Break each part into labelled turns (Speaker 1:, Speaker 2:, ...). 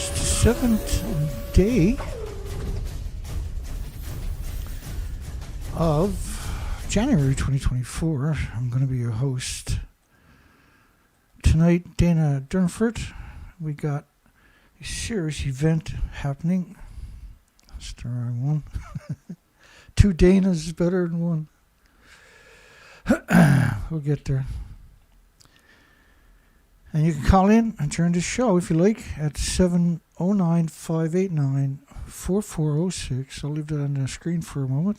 Speaker 1: Seventh day of January 2024. I'm going to be your host. Tonight, Dana Durnford. We got a serious event happening. That's the wrong one. Two Danas is better than one. We'll get there. And you can call in and join the show if you like at 709-589-4406. I'll leave that on the screen for a moment.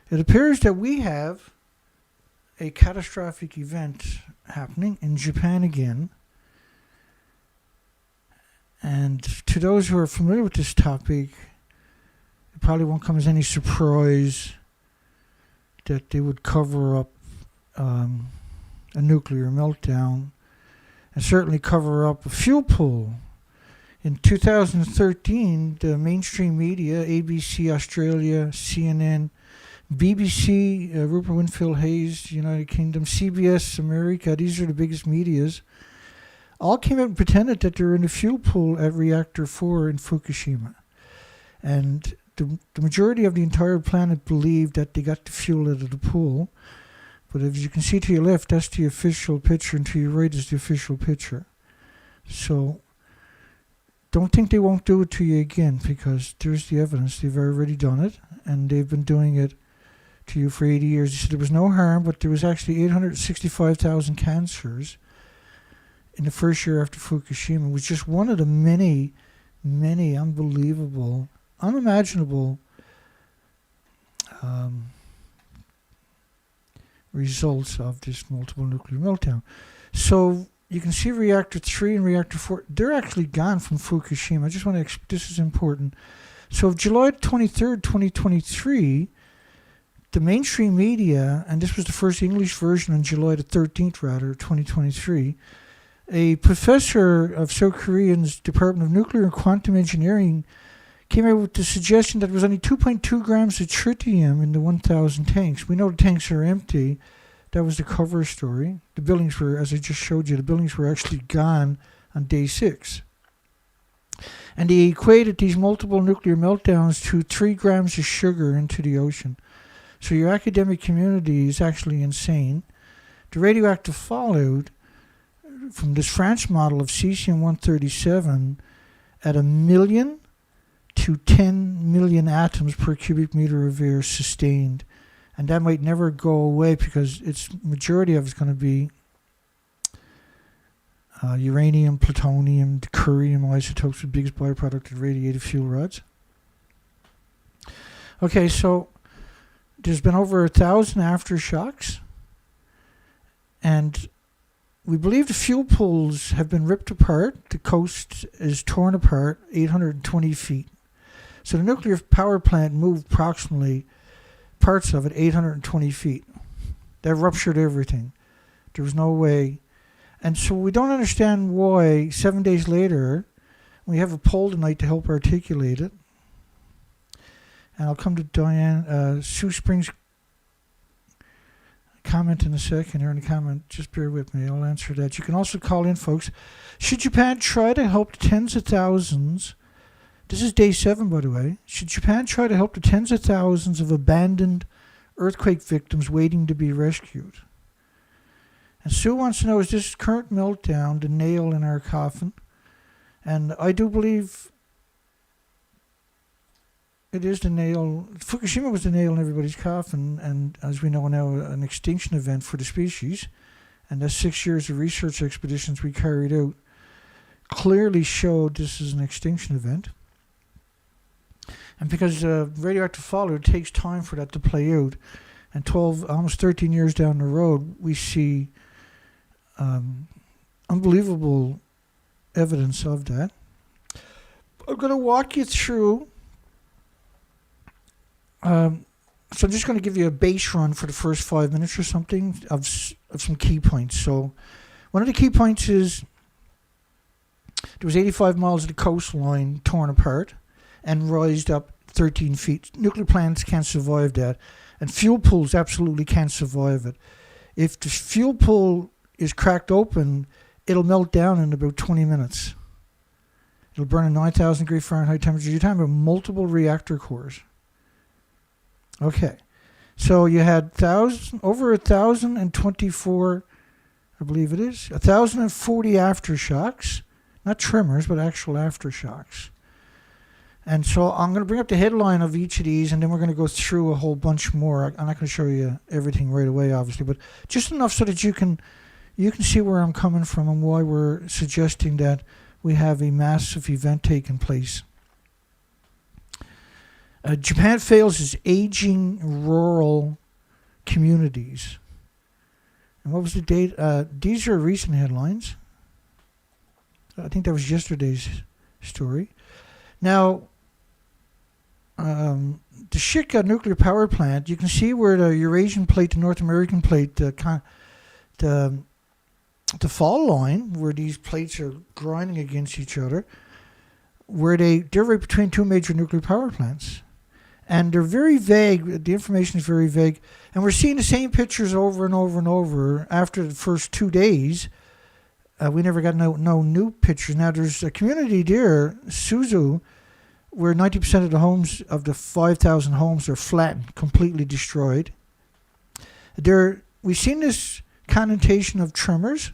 Speaker 1: It appears that we have a catastrophic event happening in Japan again. And to those who are familiar with this topic, it probably won't come as any surprise that they would cover up a nuclear meltdown and certainly cover up a fuel pool. In 2013, the mainstream media, ABC Australia, CNN, BBC, Rupert Winfield Hayes, United Kingdom, CBS America, these are the biggest medias, all came out and pretended that they were in the fuel pool at Reactor 4 in Fukushima. And the majority of the entire planet believed that they got the fuel out of the pool. But as you can see to your left, that's the official picture, and to your right is the official picture. So don't think they won't do it to you again, because there's the evidence. They've already done it, and they've been doing it to you for 80 years. They said there was no harm, but there was actually 865,000 cancers in the first year after Fukushima. It was just one of the many, many unbelievable, unimaginable results of this multiple nuclear meltdown. So you can see Reactor 3 and Reactor 4, they're actually gone from Fukushima. I just want to, this is important. So July 23rd, 2023, the mainstream media, and this was the first English version on July the 13th, rather, 2023, a professor of South Korean's Department of Nuclear and Quantum Engineering came out with the suggestion that there was only 2.2 grams of tritium in the 1,000 tanks. We know the tanks are empty. That was the cover story. The buildings were, as I just showed you, the buildings were actually gone on day 6. And they equated these multiple nuclear meltdowns to 3 grams of sugar into the ocean. So your academic community is actually insane. The radioactive fallout from this French model of cesium-137 at 1 million to 10 million atoms per cubic meter of air sustained. And that might never go away because its majority of it's going to be uranium, plutonium, deuterium isotopes, the biggest byproduct of radiated fuel rods. Okay, so there's been over 1,000 aftershocks, and we believe the fuel pools have been ripped apart. The coast is torn apart 820 feet. So the nuclear power plant moved approximately parts of it 820 feet. That ruptured everything. There was no way. And so we don't understand why 7 days later we have a poll tonight to help articulate it. And I'll come to Diane, Sue Springs' comment in a second. Here in the comment, just bear with me. I'll answer that. You can also call in, folks. Should Japan try to help the tens of thousands? This is day 7, by the way. Should Japan try to help the tens of thousands of abandoned earthquake victims waiting to be rescued? And Sue wants to know, is this current meltdown the nail in our coffin? And I do believe it is the nail. Fukushima was the nail in everybody's coffin, and as we know now, an extinction event for the species. And the 6 years of research expeditions we carried out clearly showed this is an extinction event. And because radioactive fallout, it takes time for that to play out. And 12, almost 13 years down the road, we see unbelievable evidence of that. I'm going to walk you through. So I'm just going to give you a base run for the first 5 minutes or something of some key points. So one of the key points is there was 85 miles of the coastline torn apart and rised up 13 feet. Nuclear plants can't survive that, and fuel pools absolutely can't survive it. If the fuel pool is cracked open, it'll melt down in about 20 minutes. It'll burn at 9,000 degree Fahrenheit temperature. You're talking about multiple reactor cores. Okay. So you had over 1,024, I believe it is, 1,040 aftershocks. Not tremors, but actual aftershocks. And so I'm going to bring up the headline of each of these, and then we're going to go through a whole bunch more. I'm not going to show you everything right away, obviously, but just enough so that you can see where I'm coming from and why we're suggesting that we have a massive event taking place. Japan fails its aging rural communities. And what was the date? These are recent headlines. I think that was yesterday's story. Now, the Shika nuclear power plant, you can see where the Eurasian plate, the North American plate, the fall line, where these plates are grinding against each other, where they're right between two major nuclear power plants. And they're very vague. The information is very vague. And we're seeing the same pictures over and over and over after the first 2 days. We never got no new pictures. Now, there's a community there, Suzu, where 90% of the homes, of the 5,000 homes, are flattened, completely destroyed. We've seen this connotation of tremors,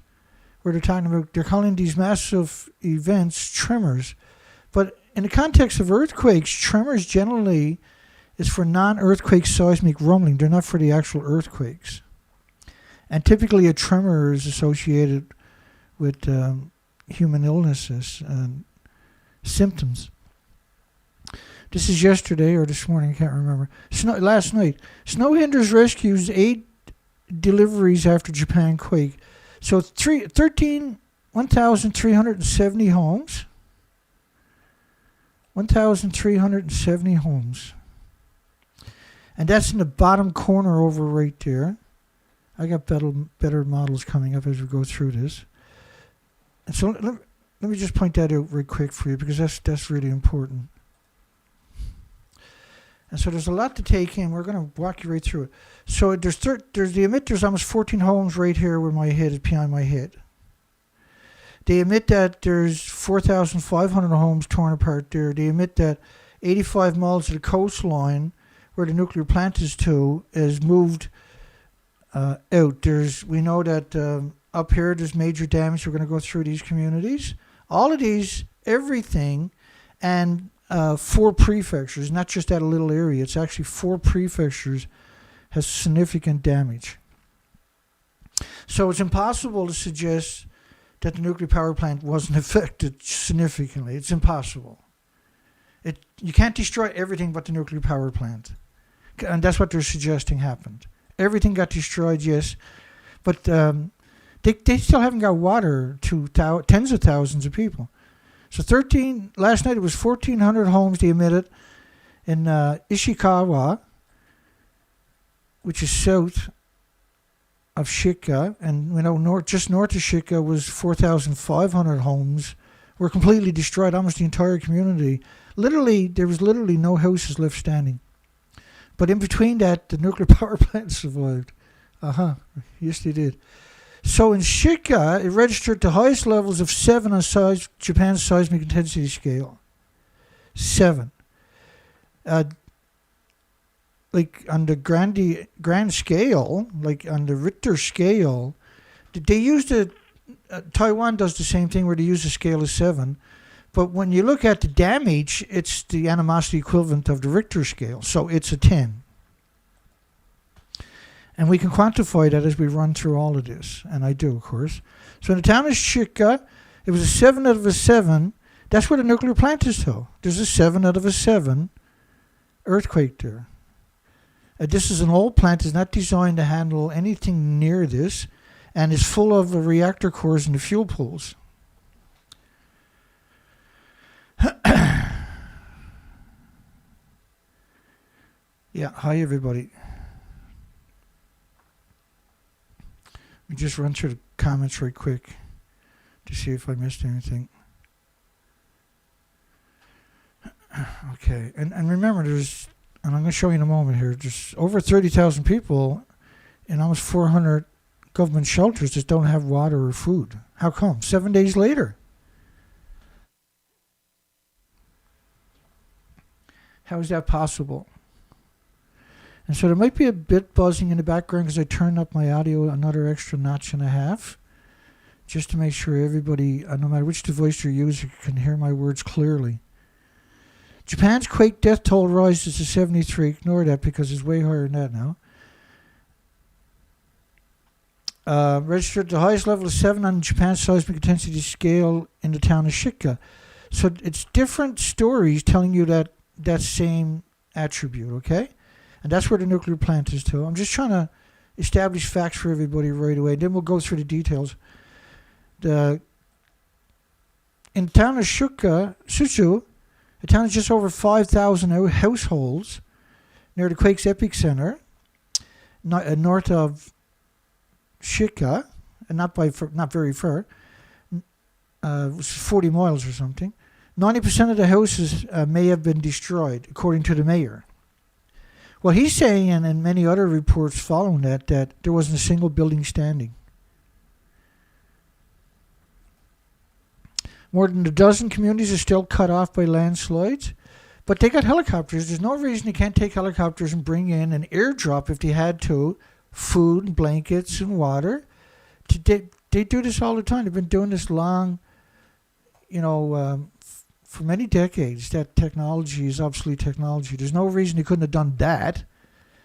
Speaker 1: where they're calling these massive events tremors. But in the context of earthquakes, tremors generally is for non-earthquake seismic rumbling. They're not for the actual earthquakes. And typically a tremor is associated with human illnesses and symptoms. This is yesterday or this morning, I can't remember. Last night. Snow hinders rescues 8 deliveries after Japan quake. So 1,370 homes. 1,370 homes. And that's in the bottom corner over right there. I got better models coming up as we go through this. And so let me just point that out real quick for you, because that's really important. And so there's a lot to take in. We're going to walk you right through it. So there's the emitters, almost 14 homes right here where my head is, behind my head. They admit that there's 4,500 homes torn apart there. They admit that 85 miles of the coastline where the nuclear plant is moved out. We know that up here there's major damage. We're going to go through these communities. All of these, everything, and 4 prefectures, not just that little area. It's actually 4 prefectures has significant damage. So it's impossible to suggest that the nuclear power plant wasn't affected significantly. It's impossible. You can't destroy everything but the nuclear power plant. And that's what they're suggesting happened. Everything got destroyed, yes. But they still haven't got water to tens of thousands of people. So last night it was 1,400 homes they emitted in Ishikawa, which is south of Shika, and we know just north of Shika was 4,500 homes were completely destroyed, almost the entire community. There was literally no houses left standing. But in between that, the nuclear power plant survived. Yes, they did. So in Shika, it registered the highest levels of 7 on Japan's seismic intensity scale. 7. Like on the grand scale, like on the Richter scale, they use Taiwan does the same thing where they use a scale of 7. But when you look at the damage, it's the animosity equivalent of the Richter scale. So it's a 10. And we can quantify that as we run through all of this. And I do, of course. So in the town of Shika, it was a 7 out of a 7. That's where the nuclear plant is, though. There's a 7 out of a 7 earthquake there. This is an old plant. It's not designed to handle anything near this. And it's full of the reactor cores and the fuel pools. Yeah, hi everybody. Let me just run through the comments right quick to see if I missed anything. Okay, and remember, and I'm going to show you in a moment here, there's over 30,000 people in almost 400 government shelters that don't have water or food. How come? 7 days later. How is that possible? And so there might be a bit buzzing in the background because I turned up my audio another extra notch and a half, just to make sure everybody, no matter which device you're using, can hear my words clearly. Japan's quake death toll rises to 73. Ignore that because it's way higher than that now. Registered the highest level of 7 on Japan's seismic intensity scale in the town of Shika. So it's different stories telling you that same attribute, okay? And that's where the nuclear plant is too. I'm just trying to establish facts for everybody right away. Then we'll go through the details. In the town of Suzu, the town is just over 5,000 households near the quake's epicenter, north of Shika, and not very far. It was 40 miles or something. 90% of the houses may have been destroyed, according to the mayor. Well, he's saying, and many other reports following that there wasn't a single building standing. More than a dozen communities are still cut off by landslides, but they got helicopters. There's no reason they can't take helicopters and bring in an airdrop if they had to, food and blankets and water. They do this all the time. They've been doing this long, for many decades. That technology is obsolete technology. There's no reason they couldn't have done that.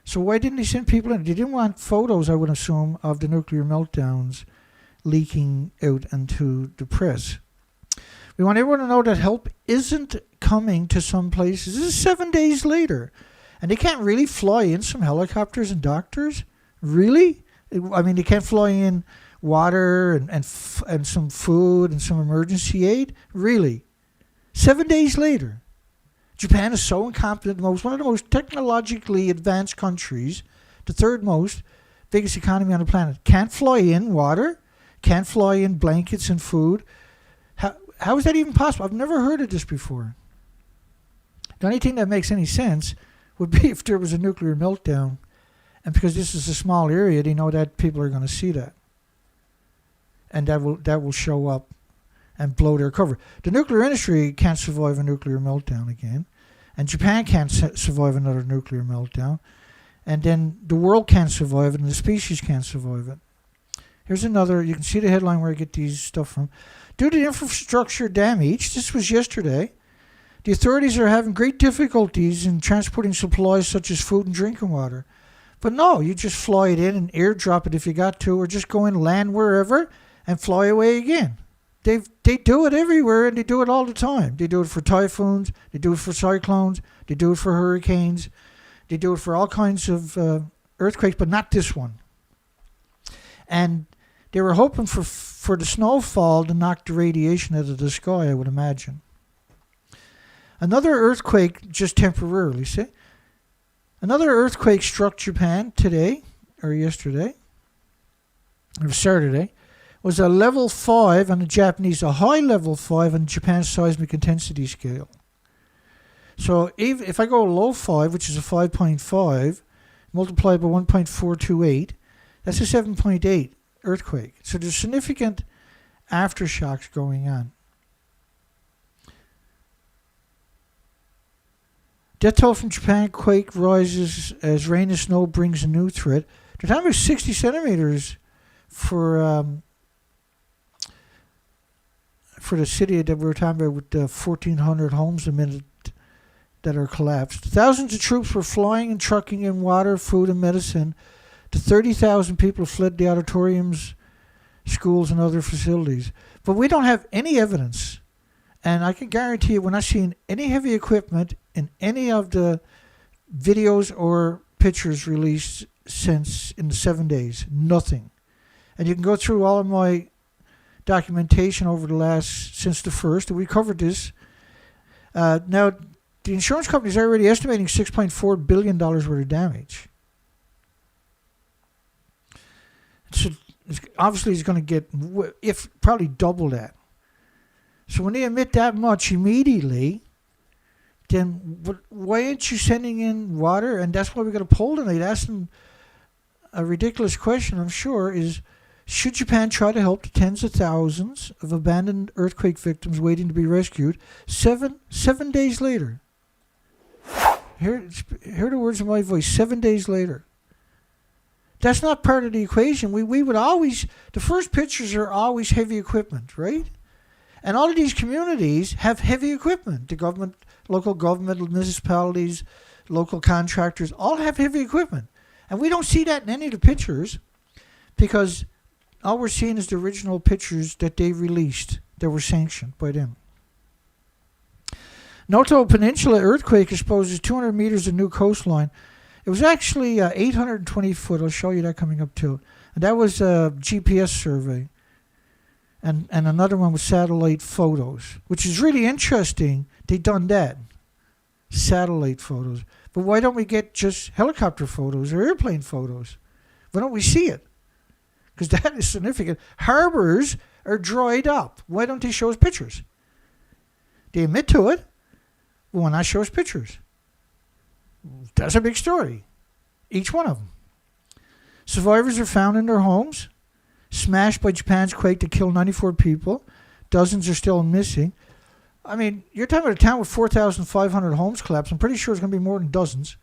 Speaker 1: So why didn't they send people in? They didn't want photos, I would assume, of the nuclear meltdowns leaking out into the press. We want everyone to know that help isn't coming to some places. This is 7 days later. And they can't really fly in some helicopters and doctors? Really? I mean, they can't fly in water and some food and some emergency aid? Really? 7 days later. Japan is so incompetent. One of the most technologically advanced countries, the third most, biggest economy on the planet. Can't fly in water? Can't fly in blankets and food? How is that even possible? I've never heard of this before. The only thing that makes any sense would be if there was a nuclear meltdown. And because this is a small area, they know that people are going to see that. And that will show up and blow their cover. The nuclear industry can't survive a nuclear meltdown again. And Japan can't survive another nuclear meltdown. And then the world can't survive it and the species can't survive it. Here's another. You can see the headline where I get these stuff from. Due to infrastructure damage, this was yesterday, the authorities are having great difficulties in transporting supplies such as food and drinking water. But no, you just fly it in and airdrop it if you got to, or just go in, land wherever, and fly away again. They do it everywhere, and they do it all the time. They do it for typhoons, they do it for cyclones, they do it for hurricanes, they do it for all kinds of earthquakes, but not this one. And they were hoping for the snowfall to knock the radiation out of the sky, I would imagine. Another earthquake, just temporarily, see? Another earthquake struck Japan today, or yesterday, or Saturday. Was a level 5 on the Japanese, a high level 5 on Japan's seismic intensity scale. So if I go low 5, which is a 5.5, multiplied by 1.428, that's a 7.8 earthquake. So there's significant aftershocks going on. Death toll from Japan quake rises as rain and snow brings a new threat. The time was 60 centimeters for the city that we were talking about with the 1,400 homes a minute that are collapsed. Thousands of troops were flying and trucking in water, food, and medicine. To 30,000 people fled the auditoriums, schools, and other facilities. But we don't have any evidence. And I can guarantee you we're not seeing any heavy equipment in any of the videos or pictures released since in the 7 days. Nothing. And you can go through all of my documentation over since the first. We covered this. Now, the insurance companies are already estimating $6.4 billion worth of damage. So obviously it's going to get, if probably double that. So when they emit that much immediately, then why aren't you sending in water? And that's why we got a poll tonight asking a ridiculous question, I'm sure, is should Japan try to help the tens of thousands of abandoned earthquake victims waiting to be rescued 7 days later? Hear the words of my voice. 7 days later. That's not part of the equation. We would always, the first pictures are always heavy equipment, right? And all of these communities have heavy equipment. The government, local government, municipalities, local contractors, all have heavy equipment. And we don't see that in any of the pictures because all we're seeing is the original pictures that they released that were sanctioned by them. Noto Peninsula earthquake exposes 200 meters of new coastline. It was actually 820 foot. I'll show you that coming up too. And that was a GPS survey. And another one with satellite photos, which is really interesting. They done that. Satellite photos. But why don't we get just helicopter photos or airplane photos? Why don't we see it? Because that is significant. Harbors are dried up. Why don't they show us pictures? They admit to it, but why not show us pictures? That's a big story. Each one of them. Survivors are found in their homes, smashed by Japan's quake that killed 94 people. Dozens are still missing. I mean, you're talking about a town with 4,500 homes collapsed. I'm pretty sure it's going to be more than dozens.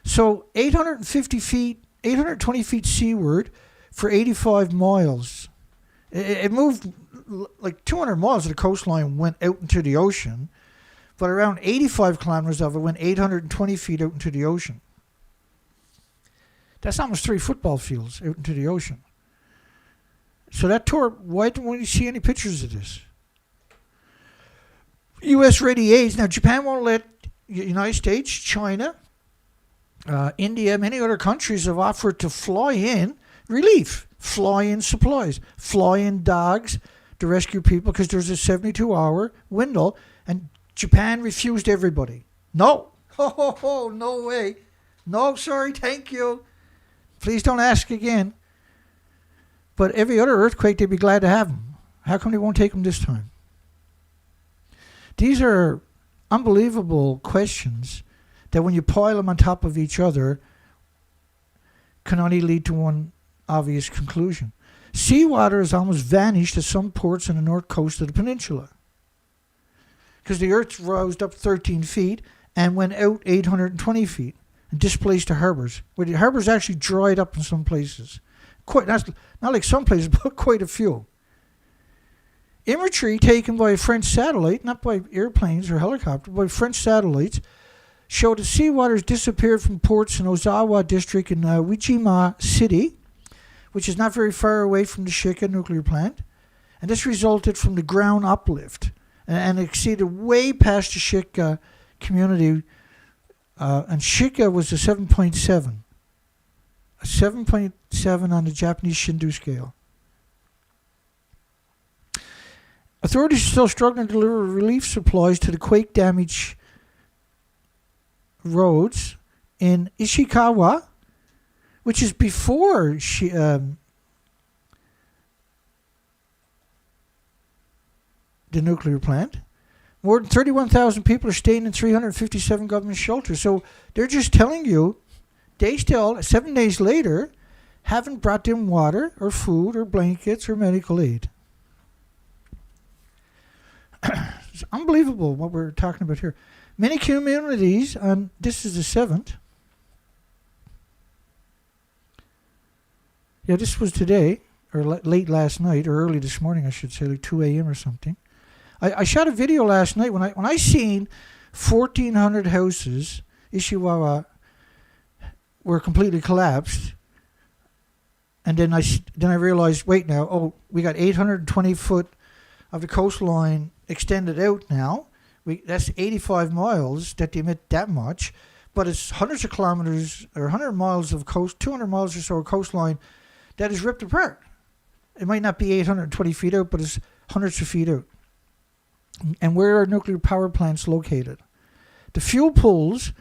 Speaker 1: So 850 feet, 820 feet seaward for 85 miles. It moved like 200 miles of the coastline went out into the ocean, but around 85 kilometers of it went 820 feet out into the ocean. That's almost 3 football fields out into the ocean. So that tore. Why don't we see any pictures of this? U.S. ready aids. Now, Japan won't let the United States, China, India, many other countries have offered to fly in relief, fly in supplies, fly in dogs to rescue people because there's a 72-hour window, and Japan refused everybody. No. Oh, no way. No, sorry, thank you. Please don't ask again. But every other earthquake, they'd be glad to have them. How come they won't take them this time? These are unbelievable questions that when you pile them on top of each other can only lead to one obvious conclusion. Seawater has almost vanished at some ports on the north coast of the peninsula because the earth rose up 13 feet and went out 820 feet and displaced the harbors, where the harbors actually dried up in some places. Not like some places, but quite a few. Imagery taken by a French satellite, not by airplanes or helicopters, but by French satellites, showed that seawater has disappeared from ports in Ozawa district in Wijima City, which is not very far away from the Shika nuclear plant. And this resulted from the ground uplift and exceeded way past the Shika community. And Shika was a 7.7. A 7.7 on the Japanese Shindu scale. Authorities are still struggling to deliver relief supplies to the quake-damaged roads in Ishikawa, which is before the nuclear plant. More than 31,000 people are staying in 357 government shelters. So they're just telling you they still, 7 days later, haven't brought them water or food or blankets or medical aid. It's unbelievable what we're talking about here. Many communities, and this is the 7th. Yeah, this was today, or late last night, or early this morning, I should say, like 2 a.m. or something. I shot a video last night when I seen 1,400 houses, Ishiwawa, were completely collapsed. And then I realized, wait now, we got 820 foot of the coastline extended out now. That's 85 miles that they emit that much, but it's hundreds of kilometers or 100 miles of coast, 200 miles or so of coastline that is ripped apart. It might not be 820 feet out, but it's hundreds of feet out. And where are nuclear power plants located? The fuel pools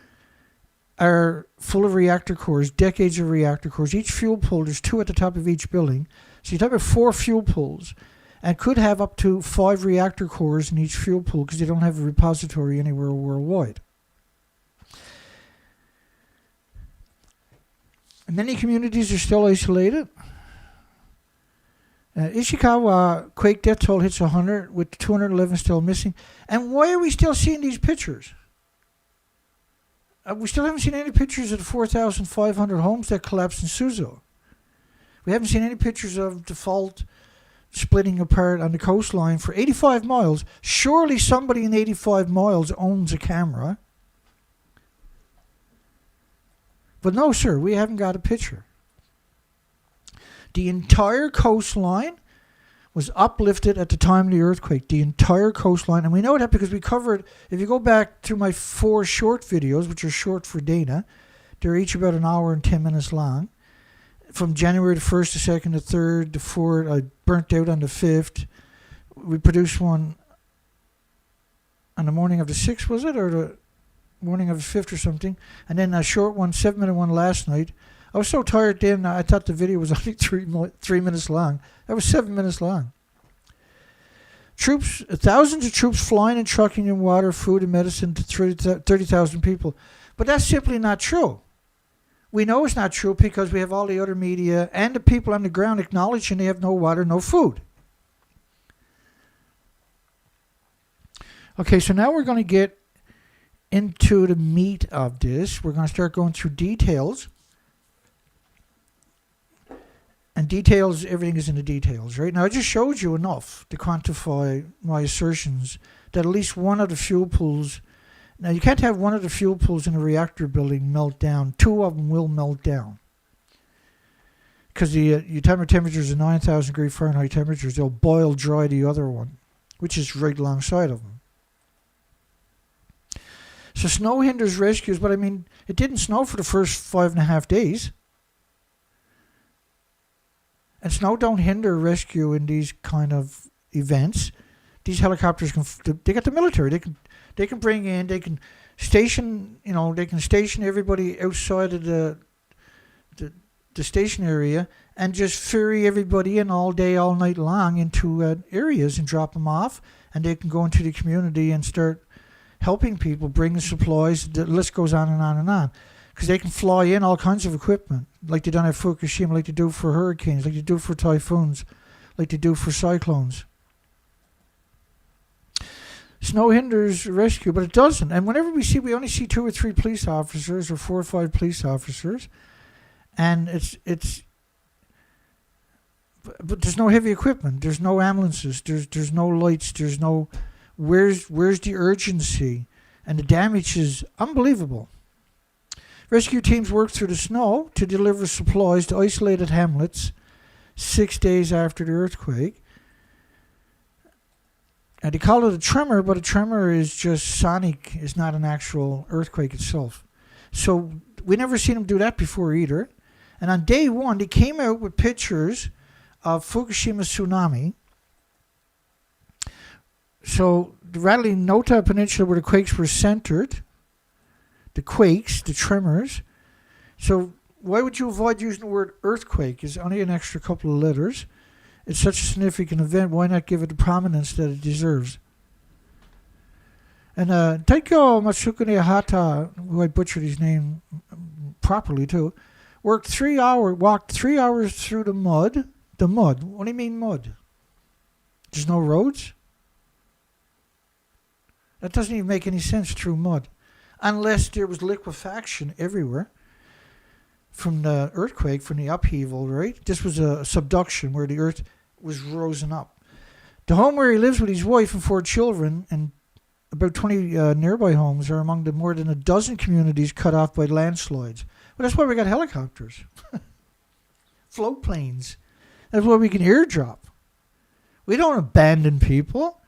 Speaker 1: are full of reactor cores, decades of reactor cores. Each fuel pool, there's 2 at the top of each building. So you talk about 4 fuel pools, and could have up to 5 reactor cores in each fuel pool because they don't have a repository anywhere worldwide. And many communities are still isolated. Ishikawa quake death toll hits 100 with 211 still missing. And why are we still seeing these pictures? we still haven't seen any pictures of the 4,500 homes that collapsed in Suzu. We haven't seen any pictures of the fault splitting apart on the coastline for 85 miles. Surely somebody in 85 miles owns a camera. But no, sir, we haven't got a picture. The entire coastline was uplifted at the time of the earthquake. The entire coastline. And we know that because we covered, if you go back to my 4 short videos, which are short for data, they're each about an hour and 10 minutes long. From January the 1st, the 2nd, the 3rd, the 4th, I burnt out on the 5th. We produced one on the morning of the 6th, was it? Or the morning of the 5th or something. And then a short one, 7-minute one last night. I was so tired then, I thought the video was only 3 minutes long. That was 7 minutes long. Troops, thousands of troops flying and trucking in water, food and medicine to 30,000 people. But that's simply not true. We know it's not true because we have all the other media and the people on the ground acknowledging they have no water, no food. Okay, so now we're going to get into the meat of this. We're going to start going through details. And details, everything is in the details, right? Now, I just showed you enough to quantify my assertions that at least one of the fuel pools. Now, you can't have one of the fuel pools in a reactor building melt down. 2 of them will melt down. Because the atomic temperatures are 9,000 degree Fahrenheit temperatures. They'll boil dry the other one, which is right alongside of them. So snow hinders rescues, but I mean, it didn't snow for the first 5.5 days. And snow don't hinder rescue in these kind of events. These helicopters they got the military. They can bring in. They can station. They can station everybody outside of the station area and just ferry everybody in all day, all night long into areas and drop them off. And they can go into the community and start helping people, bringing supplies. The list goes on and on and on. Because they can fly in all kinds of equipment, like they done at Fukushima, like they do for hurricanes, like they do for typhoons, like they do for cyclones. Snow hinders rescue, but it doesn't. And whenever we only see 2 or 3 police officers or 4 or 5 police officers, and but there's no heavy equipment, there's no ambulances, there's no lights, there's no. Where's the urgency? And the damage is unbelievable. Rescue teams worked through the snow to deliver supplies to isolated hamlets 6 days after the earthquake. And they call it a tremor, but a tremor is just sonic. It's not an actual earthquake itself. So we never seen them do that before either. And on day 1, they came out with pictures of Fukushima tsunami. So the rattling Noto peninsula where the quakes were centered. The quakes, the tremors. So why would you avoid using the word earthquake? It's only an extra couple of letters. It's such a significant event. Why not give it the prominence that it deserves? And Taiko Matsukune Hata, who I butchered his name properly too, walked 3 hours through the mud. The mud. What do you mean mud? There's no roads? That doesn't even make any sense through mud. Unless there was liquefaction everywhere from the earthquake, from the upheaval, right? This was a subduction where the earth was risen up. The home where he lives with his wife and 4 children and about 20 nearby homes are among the more than a dozen communities cut off by landslides. Well, that's why we got helicopters. Float planes. That's why we can airdrop. We don't abandon people.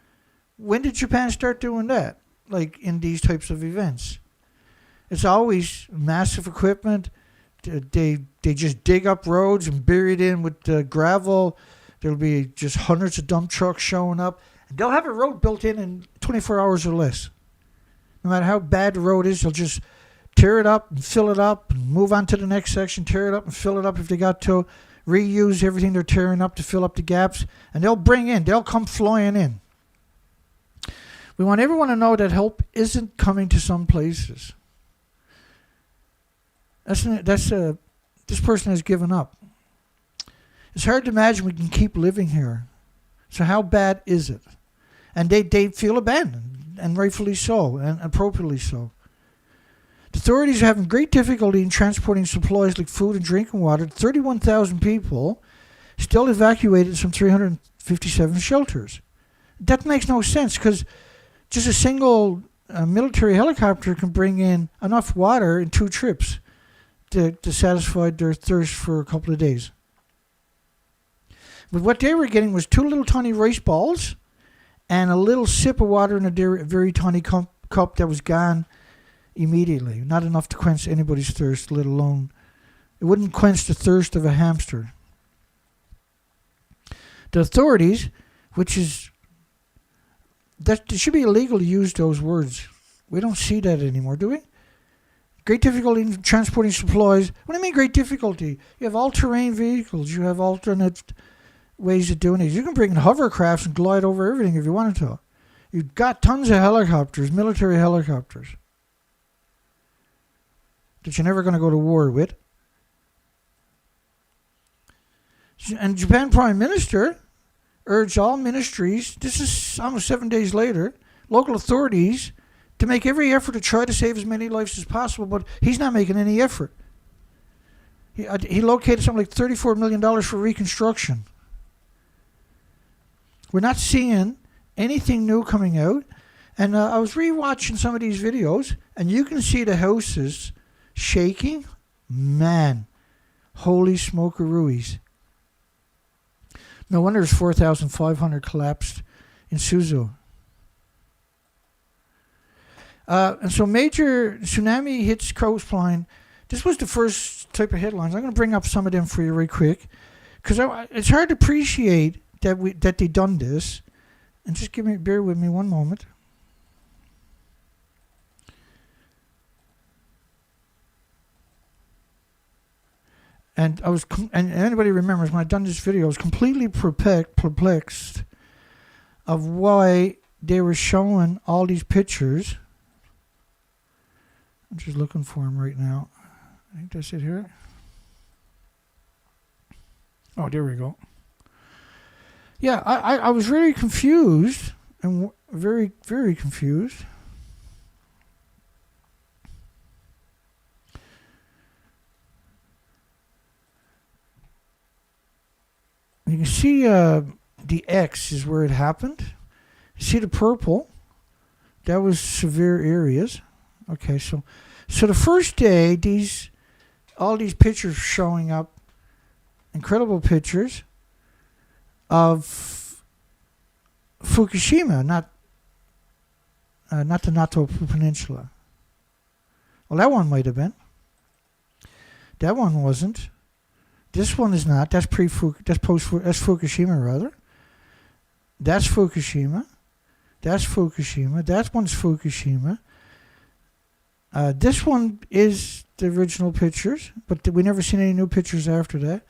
Speaker 1: When did Japan start doing that? Like in these types of events. It's always massive equipment. They just dig up roads and bury it in with gravel. There'll be just hundreds of dump trucks showing up. And they'll have a road built in 24 hours or less. No matter how bad the road is, they'll just tear it up and fill it up and move on to the next section, tear it up and fill it up if they got to. Reuse everything they're tearing up to fill up the gaps. And they'll come flying in. We want everyone to know that help isn't coming to some places. This person has given up. It's hard to imagine we can keep living here. So how bad is it? And they feel abandoned, and rightfully so, and appropriately so. The authorities are having great difficulty in transporting supplies like food and drinking water. 31,000 people still evacuated from 357 shelters. That makes no sense because just a single military helicopter can bring in enough water in 2 trips to satisfy their thirst for a couple of days. But what they were getting was 2 little tiny rice balls and a little sip of water in a very tiny cup that was gone immediately. Not enough to quench anybody's thirst, let alone it wouldn't quench the thirst of a hamster. The authorities, that it should be illegal to use those words. We don't see that anymore, do we? Great difficulty in transporting supplies. What do you mean great difficulty? You have all-terrain vehicles. You have alternate ways of doing it. You can bring in hovercrafts and glide over everything if you wanted to. You've got tons of helicopters, military helicopters, that you're never going to go to war with. And Japan Prime Minister urged all ministries, this is almost 7 days later, local authorities to make every effort to try to save as many lives as possible, but he's not making any effort. He located something like $34 million for reconstruction. We're not seeing anything new coming out. And I was rewatching some of these videos, and you can see the houses shaking. Man, holy smokeroos. No wonder there's 4,500 collapsed in Suzu. And so major tsunami hits coastline. This was the first type of headlines. I'm going to bring up some of them for you real quick, because it's hard to appreciate that they done this. And just bear with me one moment. And and anybody remembers when I done this video, I was completely perplexed of why they were showing all these pictures. I'm just looking for them right now. I think that's it here. Oh, there we go. Yeah, I was really confused, and very, very confused. You can see the X is where it happened. You see the purple? That was severe areas. Okay, so the first day, all these pictures showing up, incredible pictures of Fukushima, not the Noto peninsula. Well, that one might have been. That one wasn't. This one is not. That's that's Fukushima rather. That's Fukushima. That's Fukushima. That one's Fukushima. This one is the original pictures, but we never seen any new pictures after that.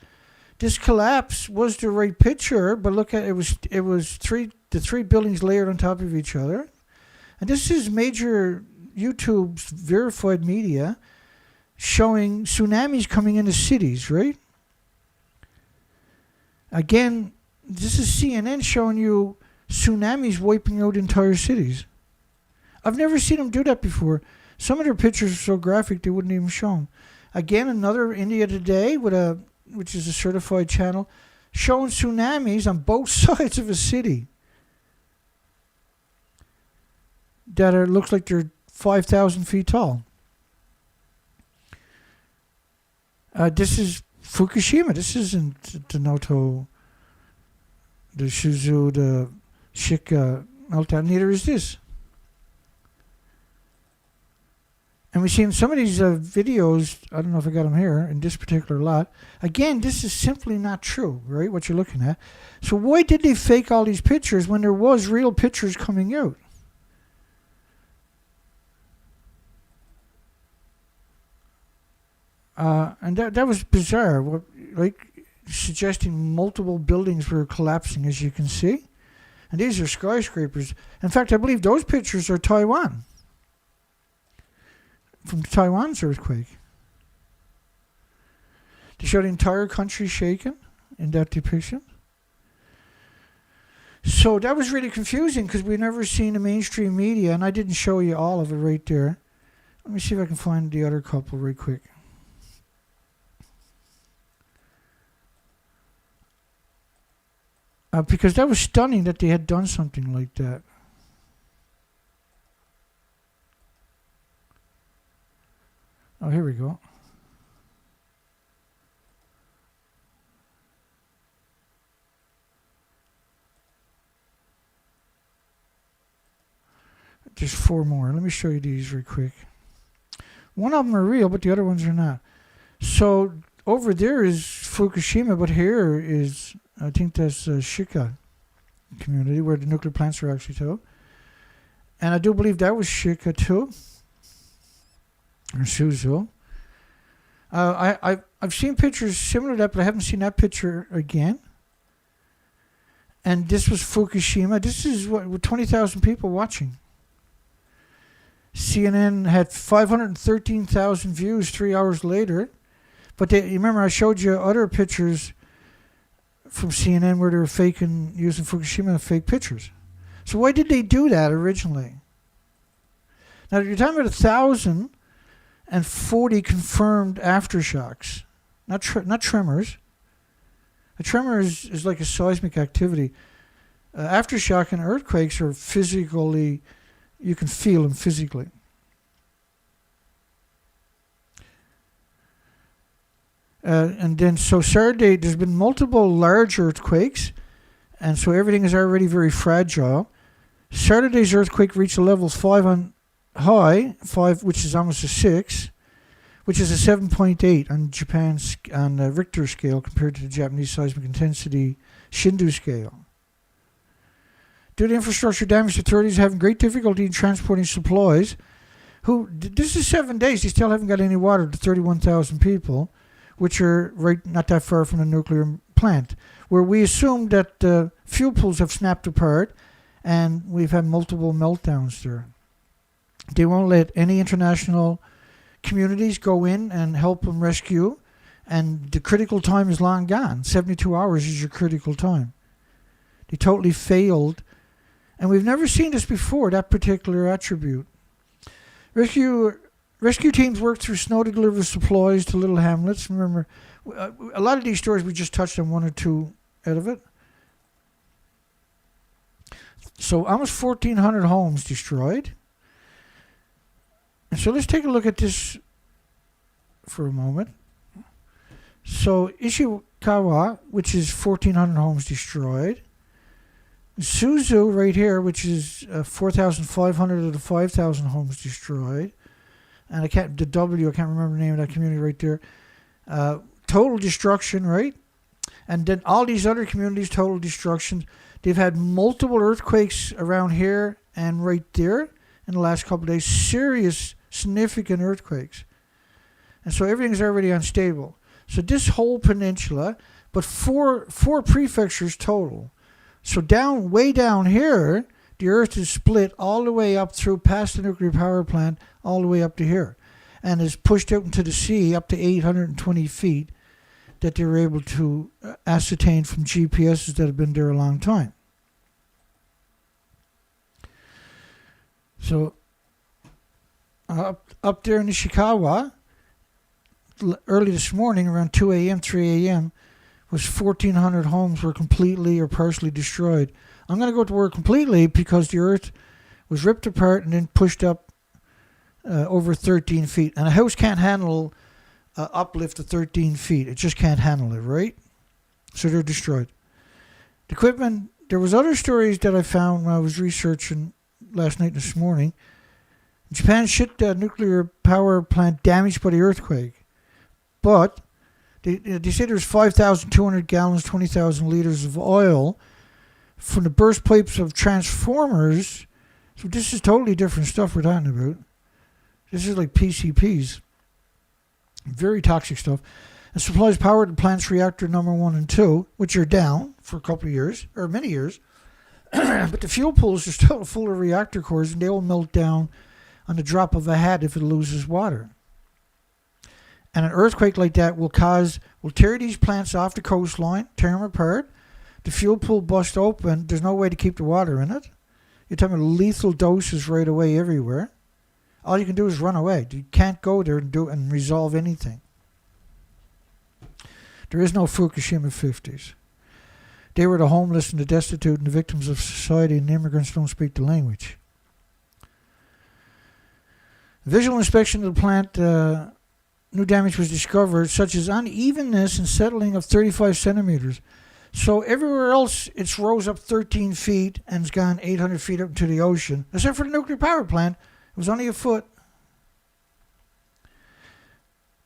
Speaker 1: This collapse was the right picture, but look at it was the 3 buildings layered on top of each other, and this is major YouTube's verified media showing tsunamis coming into cities, right? Again, this is CNN showing you tsunamis wiping out entire cities. I've never seen them do that before. Some of their pictures are so graphic they wouldn't even show them. Again, another India Today, which is a certified channel, showing tsunamis on both sides of a city that looks like they're 5,000 feet tall. This is Fukushima. This isn't the Noto, the Suzu, the Shika Meltdown. Neither is this. And we've seen some of these videos, I don't know if I got them here, in this particular lot. Again, this is simply not true, right, what you're looking at. So why did they fake all these pictures when there was real pictures coming out? And that was bizarre, like suggesting multiple buildings were collapsing, as you can see. And these are skyscrapers. In fact, I believe those pictures are Taiwan, from Taiwan's earthquake. They show the entire country shaken in that depiction. So that was really confusing because we've never seen the mainstream media, and I didn't show you all of it right there, Let me see if I can find the other couple real quick. Because that was stunning that they had done something like that. Oh, here we go. Just 4 more. Let me show you these real quick. One of them are real, but the other ones are not. So over there is Fukushima, but here is, I think that's Shika community where the nuclear plants are actually too. And I do believe that was Shika too, or Suzu. I've seen pictures similar to that, but I haven't seen that picture again. And this was Fukushima. This is what, with 20,000 people watching. CNN had 513,000 views 3 hours later. But you remember I showed you other pictures from CNN where they were using Fukushima fake pictures. So why did they do that originally? Now you're talking about 1,040 confirmed aftershocks, not tremors. A tremor is like a seismic activity. Aftershock and earthquakes are physically, you can feel them physically. And then, so Saturday, there's been multiple large earthquakes, and so everything is already very fragile. Saturday's earthquake reached a level 5 on high, 5, which is almost a 6, which is a 7.8 on Japan's on the Richter scale compared to the Japanese seismic intensity Shindu scale. Due to infrastructure damage, authorities are having great difficulty in transporting supplies. This is 7 days, they still haven't got any water to 31,000 people, which are right not that far from the nuclear plant, where we assume that fuel pools have snapped apart and we've had multiple meltdowns there. They won't let any international communities go in and help them rescue, and the critical time is long gone. 72 hours is your critical time. They totally failed, and we've never seen this before, that particular attribute. Rescue teams work through snow to deliver supplies to little hamlets. Remember, a lot of these stories we just touched on 1 or 2 out of it. So almost 1,400 homes destroyed. And so let's take a look at this for a moment. So Ishikawa, which is 1,400 homes destroyed. Suzu right here, which is 4,500 of the 5,000 homes destroyed. And I can't remember the name of that community right there. Total destruction, right? And then all these other communities, total destruction. They've had multiple earthquakes around here and right there in the last couple of days. Serious, significant earthquakes. And so everything's already unstable. So this whole peninsula, but four prefectures total. So way down here, the earth is split all the way up through past the nuclear power plant, all the way up to here, and is pushed out into the sea up to 820 feet that they were able to ascertain from GPSs that have been there a long time. So up there in Ishikawa, early this morning, around 2 a.m., 3 a.m., was 1,400 homes were completely or partially destroyed. I'm going to go to word completely because the earth was ripped apart and then pushed up over 13 feet. And a house can't handle uplift of 13 feet. It just can't handle it, right? So they're destroyed. The equipment, there was other stories that I found when I was researching last night and this morning. Japan shut the nuclear power plant damaged by the earthquake. But they say there's 5,200 gallons, 20,000 liters of oil from the burst pipes of transformers. So this is totally different stuff we're talking about. This is like PCPs. Very toxic stuff. And supplies power to plant's reactor number 1 and 2, which are down for a couple of years, or many years. But the fuel pools are still full of reactor cores, and they will melt down on the drop of a hat if it loses water. And an earthquake like that will tear these plants off the coastline, tear them apart. The fuel pool bust open. There's no way to keep the water in it. You're talking about lethal doses right away everywhere. all you can do is run away. You can't go there and resolve anything. There is no Fukushima 50s. They were the homeless and the destitute and the victims of society, and the immigrants don't speak the language. Visual inspection of the plant, new damage was discovered, such as unevenness and settling of 35 centimeters. So everywhere else, it's rose up 13 feet and it's gone 800 feet up into the ocean. Except for the nuclear power plant, it was only a foot.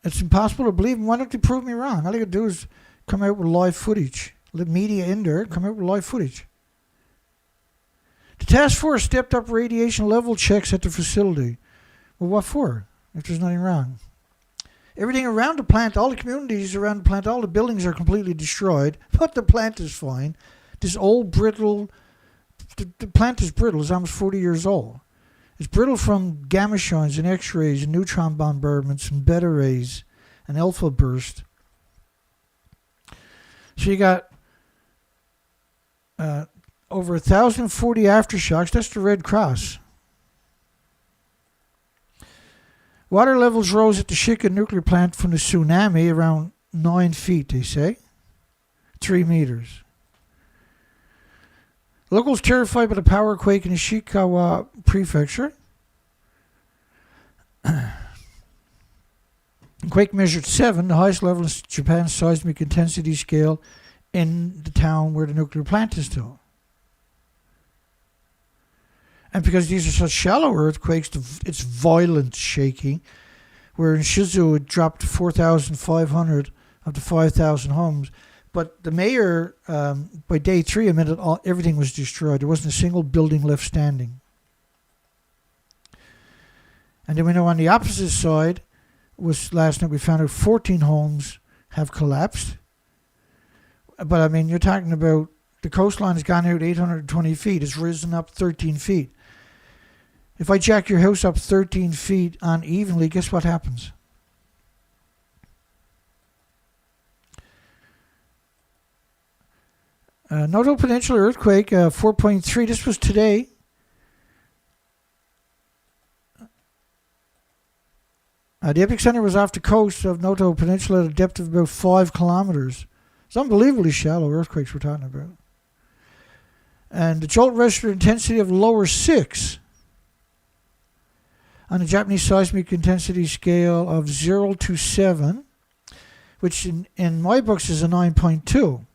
Speaker 1: It's impossible to believe. Why don't they prove me wrong? All you got to do is come out with live footage. Let media in there, come out with live footage. The task force stepped up radiation level checks at the facility. Well, what for? If there's nothing wrong. Everything around the plant, all the communities around the plant, all the buildings are completely destroyed, but the plant is fine. This old brittle, the plant is brittle. It's almost 40 years old. It's brittle from gamma shines and X-rays and neutron bombardments and beta rays and alpha burst. So you got over 1,040 aftershocks. That's the Red Cross. Water levels rose at the Shika nuclear plant from the tsunami around 9 feet, they say. 3 meters. Locals terrified by the power quake in the Shika prefecture. Quake measured 7, the highest level in Japan's seismic intensity scale in the town where the nuclear plant is still. And because these are such shallow earthquakes, it's violent shaking. Where in Shizu it dropped 4,500 of the 5,000 homes. But the mayor, by day 3, admitted everything was destroyed. There wasn't a single building left standing. And then we know on the opposite side, was last night we found out 14 homes have collapsed. But I mean, you're talking about the coastline has gone out 820 feet. It's risen up 13 feet. If I jack your house up 13 feet unevenly, guess what happens? Noto Peninsula earthquake, 4.3. This was today. The epicenter was off the coast of Noto Peninsula at a depth of about 5 kilometers. It's unbelievably shallow earthquakes we're talking about. And the jolt registered intensity of lower 6 on the Japanese seismic intensity scale of 0 to 7, which in my books is a 9.2.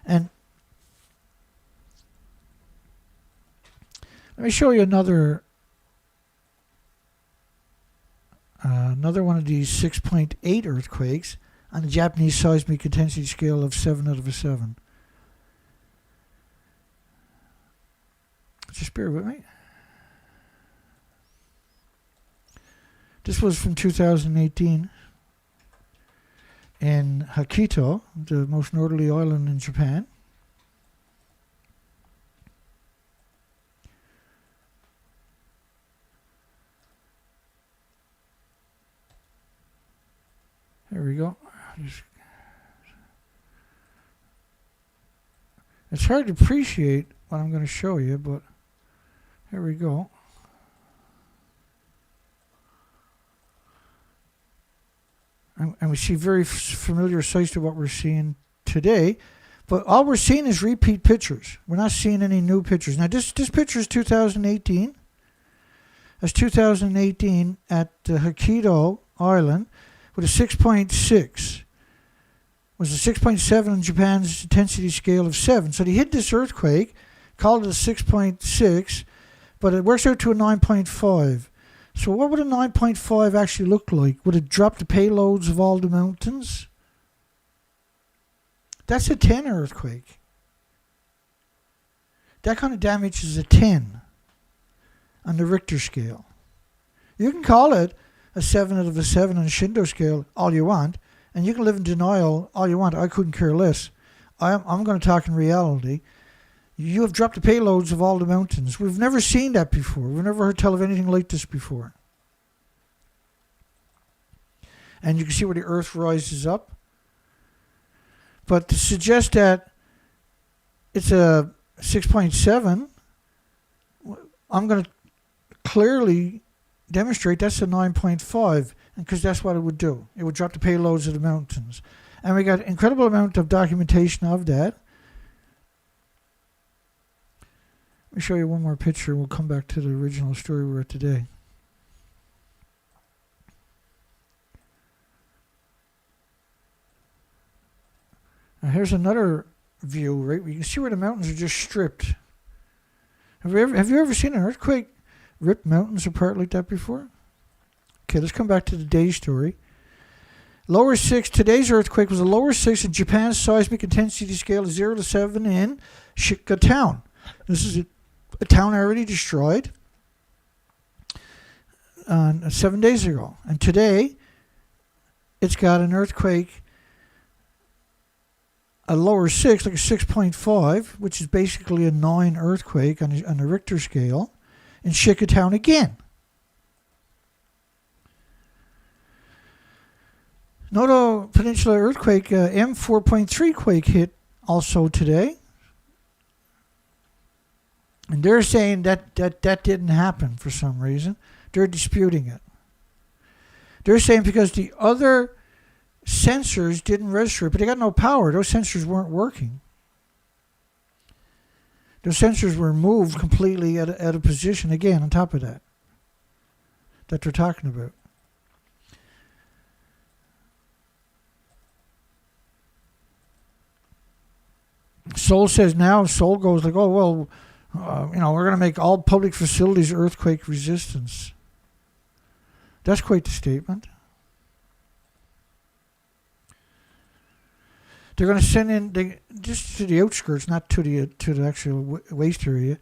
Speaker 1: And let me show you another one of these 6.8 earthquakes on the Japanese seismic intensity scale of 7 out of a 7. Just bear with me. This was from 2018 in Hokkaido, the most northerly island in Japan. There we go. It's hard to appreciate what I'm going to show you, but here we go. And we see very familiar sights to what we're seeing today. But all we're seeing is repeat pictures. We're not seeing any new pictures. Now, this picture is 2018. That's 2018 at Hokkaido Island with a 6.6. Was a 6.7 on Japan's intensity scale of 7. So they hit this earthquake, called it a 6.6, but it works out to a 9.5. So what would a 9.5 actually look like? Would it drop the payloads of all the mountains? That's a 10 earthquake. That kind of damage is a 10 on the Richter scale. You can call it a 7 out of a 7 on the Shindo scale all you want, and you can live in denial all you want. I couldn't care less. I'm going to talk in reality. You have dropped the payloads of all the mountains. We've never seen that before. We've never heard tell of anything like this before. And you can see where the earth rises up. But to suggest that it's a 6.7, I'm going to clearly demonstrate that's a 9.5, because that's what it would do. It would drop the payloads of the mountains. And we got incredible amount of documentation of that. Let me show you one more picture. We'll come back to the original story we're at today. Now here's another view, right? You can see where the mountains are just stripped. Have you ever seen an earthquake rip mountains apart like that before? Okay, let's come back to today's story. Lower 6, today's earthquake was a lower 6 in Japan's seismic intensity scale of 0 to 7 in Shika Town. This is a town already destroyed 7 days ago. And today, it's got an earthquake, a lower 6, like a 6.5, which is basically a 9 earthquake on the Richter scale, in Shika Town again. Noto Peninsula earthquake, M4.3 quake hit also today. And they're saying that didn't happen for some reason. They're disputing it. They're saying because the other sensors didn't register it, but they got no power. Those sensors weren't working. Those sensors were moved completely out of position again on top of that they're talking about. Seoul says now, Seoul goes like, oh, well, we're going to make all public facilities earthquake resistance. That's quite the statement. They're going to send in, just to the outskirts, not to the actual waste area,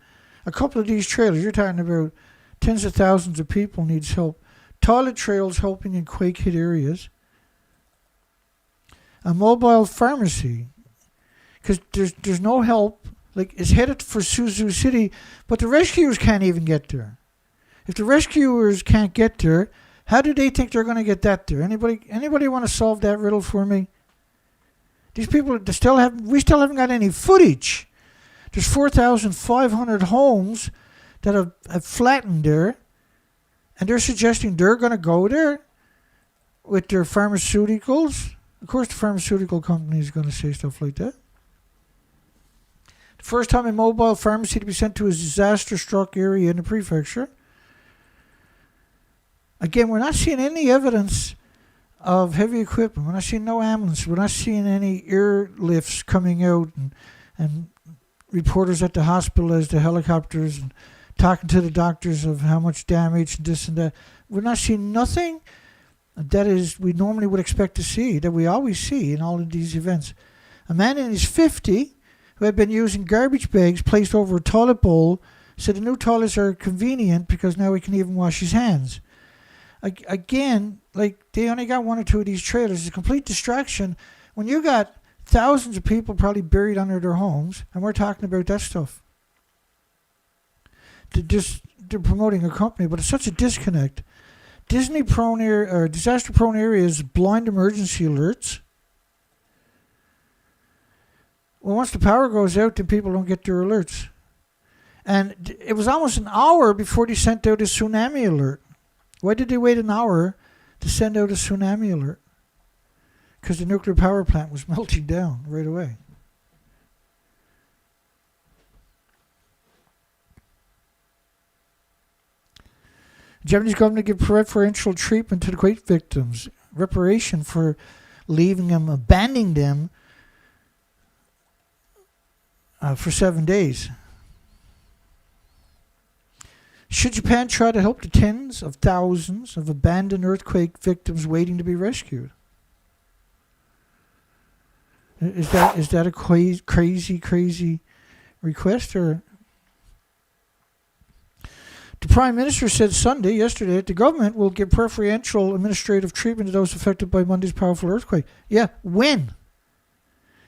Speaker 1: a couple of these trailers. You're talking about tens of thousands of people needs help. Toilet trails helping in quake-hit areas. A mobile pharmacy, because there's no help. Like, it's headed for Suzu City, but the rescuers can't even get there. If the rescuers can't get there, how do they think they're going to get that there? Anybody want to solve that riddle for me? These people we still haven't got any footage. There's 4,500 homes that have flattened there, and they're suggesting they're going to go there with their pharmaceuticals. Of course, the pharmaceutical company is going to say stuff like that. The first time a mobile pharmacy to be sent to a disaster-struck area in the prefecture. Again, we're not seeing any evidence of heavy equipment. We're not seeing no ambulance. We're not seeing any airlifts coming out and reporters at the hospital as the helicopters and talking to the doctors of how much damage and this and that. We're not seeing nothing that is we normally would expect to see, that we always see in all of these events. A man in his 50s who had been using garbage bags placed over a toilet bowl said the new toilets are convenient because now he can even wash his hands. Again, like, they only got one or two of these trailers. It's a complete distraction when you got thousands of people probably buried under their homes, and we're talking about that stuff. They're promoting a company, but it's such a disconnect. Disaster-prone areas, blind emergency alerts. Well, once the power goes out, then people don't get their alerts. And it was almost an hour before they sent out a tsunami alert. Why did they wait an hour to send out a tsunami alert? Because the nuclear power plant was melting down right away. The Japanese government give preferential treatment to the quake victims, reparation for leaving them, abandoning them for 7 days. Should Japan try to help the tens of thousands of abandoned earthquake victims waiting to be rescued? Is that a crazy request? Or the Prime Minister said yesterday, that the government will give preferential administrative treatment to those affected by Monday's powerful earthquake. Yeah, when?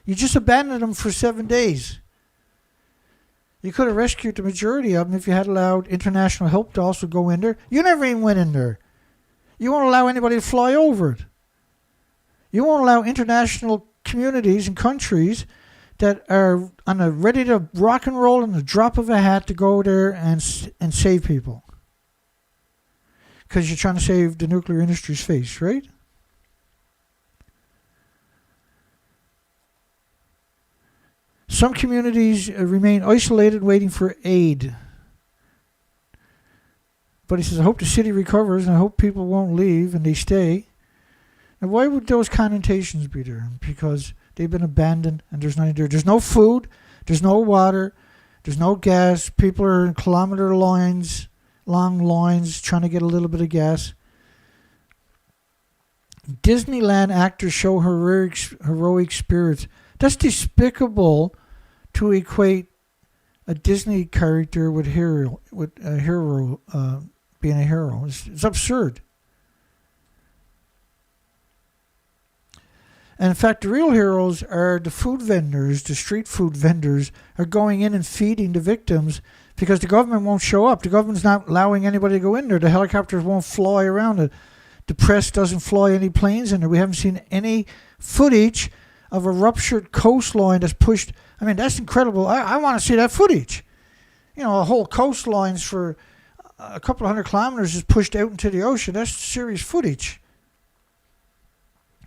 Speaker 1: You just abandoned them for 7 days. You could have rescued the majority of them if you had allowed international help to also go in there. You never even went in there. You won't allow anybody to fly over it. You won't allow international communities and countries that are ready to rock and roll in the drop of a hat to go there and save people. because you're trying to save the nuclear industry's face, right? Some communities remain isolated waiting for aid. But he says, I hope the city recovers and I hope people won't leave and they stay. And why would those connotations be there? Because they've been abandoned and there's nothing there. There's no food, there's no water, there's no gas. People are in kilometer lines, long lines, trying to get a little bit of gas. Disneyland actors show heroic spirits. That's despicable to equate a Disney character with a hero being a hero. It's absurd. And in fact, the real heroes are the food vendors, the street food vendors, are going in and feeding the victims because the government won't show up. The government's not allowing anybody to go in there. The helicopters won't fly around it. The press doesn't fly any planes in there. We haven't seen any footage of a ruptured coastline that's pushed. I mean, that's incredible. I want to see that footage. You know, a whole coastlines for a couple of 100 kilometers is pushed out into the ocean. That's serious footage.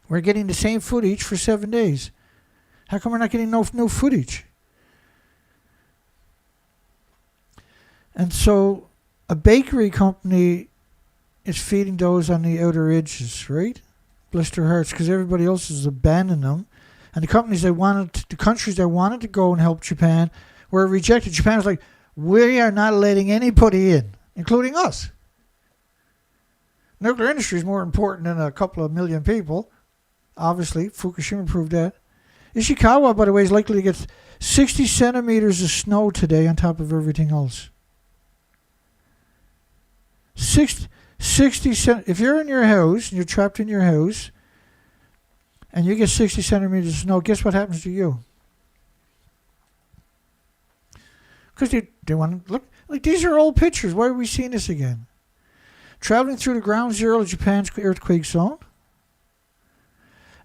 Speaker 1: We're getting the same footage for 7 days. How come we're not getting no footage? And so a bakery company is feeding those on the outer edges, right? Bless their hearts, because everybody else has abandoned them. And the countries that wanted to go and help Japan were rejected. Japan was like, we are not letting anybody in, including us. Nuclear industry is more important than a couple of million people. Obviously, Fukushima proved that. Ishikawa, by the way, is likely to get 60 centimeters of snow today on top of everything else. 60 if you're in your house, and you're trapped in your house, and you get 60 centimeters of snow, guess what happens to you? Because they want to look. Like, these are old pictures. Why are we seeing this again? Traveling through the ground zero of Japan's earthquake zone.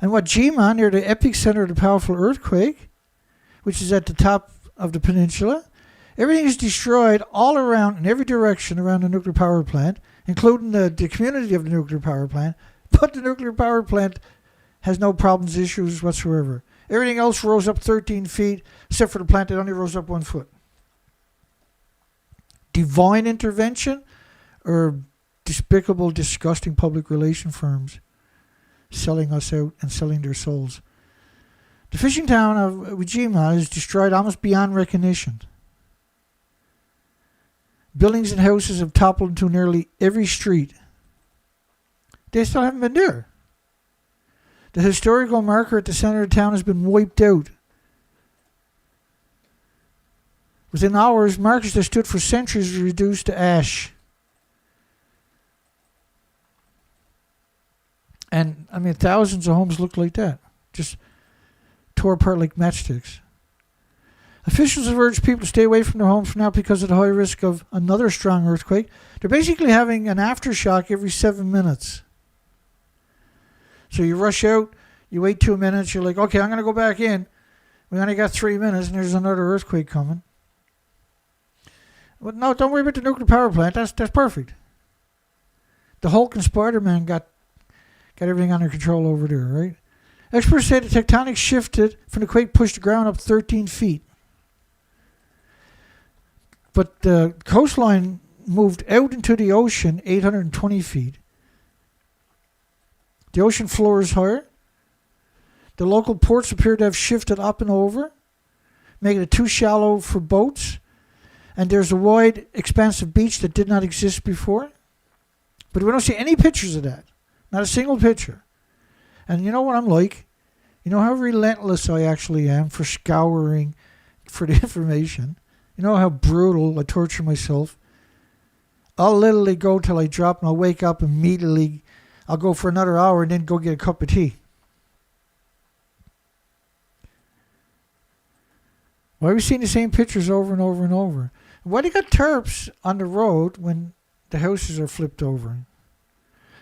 Speaker 1: And Jima, near the epicenter of the powerful earthquake, which is at the top of the peninsula, everything is destroyed all around, in every direction around the nuclear power plant, including the community of the nuclear power plant. But the nuclear power plant has no problems, issues whatsoever. Everything else rose up 13 feet, except for the plant that only rose up 1 foot. Divine intervention or despicable, disgusting public relation firms selling us out and selling their souls. The fishing town of Ujima is destroyed almost beyond recognition. Buildings and houses have toppled into nearly every street. They still haven't been there. The historical marker at the center of town has been wiped out. Within hours, markers that stood for centuries were reduced to ash. And, I mean, thousands of homes look like that. Just tore apart like matchsticks. Officials have urged people to stay away from their homes for now because of the high risk of another strong earthquake. They're basically having an aftershock every 7 minutes. So you rush out, you wait 2 minutes, you're like, okay, I'm going to go back in. We only got 3 minutes and there's another earthquake coming. But no, don't worry about the nuclear power plant. That's perfect. The Hulk and Spider-Man got everything under control over there, right? Experts say the tectonics shifted from the quake pushed the ground up 13 feet. But the coastline moved out into the ocean 820 feet. The ocean floor is higher. The local ports appear to have shifted up and over, making it too shallow for boats. And there's a wide, expansive beach that did not exist before. But we don't see any pictures of that. Not a single picture. And you know what I'm like? You know how relentless I actually am for scouring for the information. You know how brutal I torture myself. I'll literally go till I drop and I'll wake up immediately. I'll go for another hour and then go get a cup of tea. Why are we seeing the same pictures over and over and over? Why do you got tarps on the road when the houses are flipped over?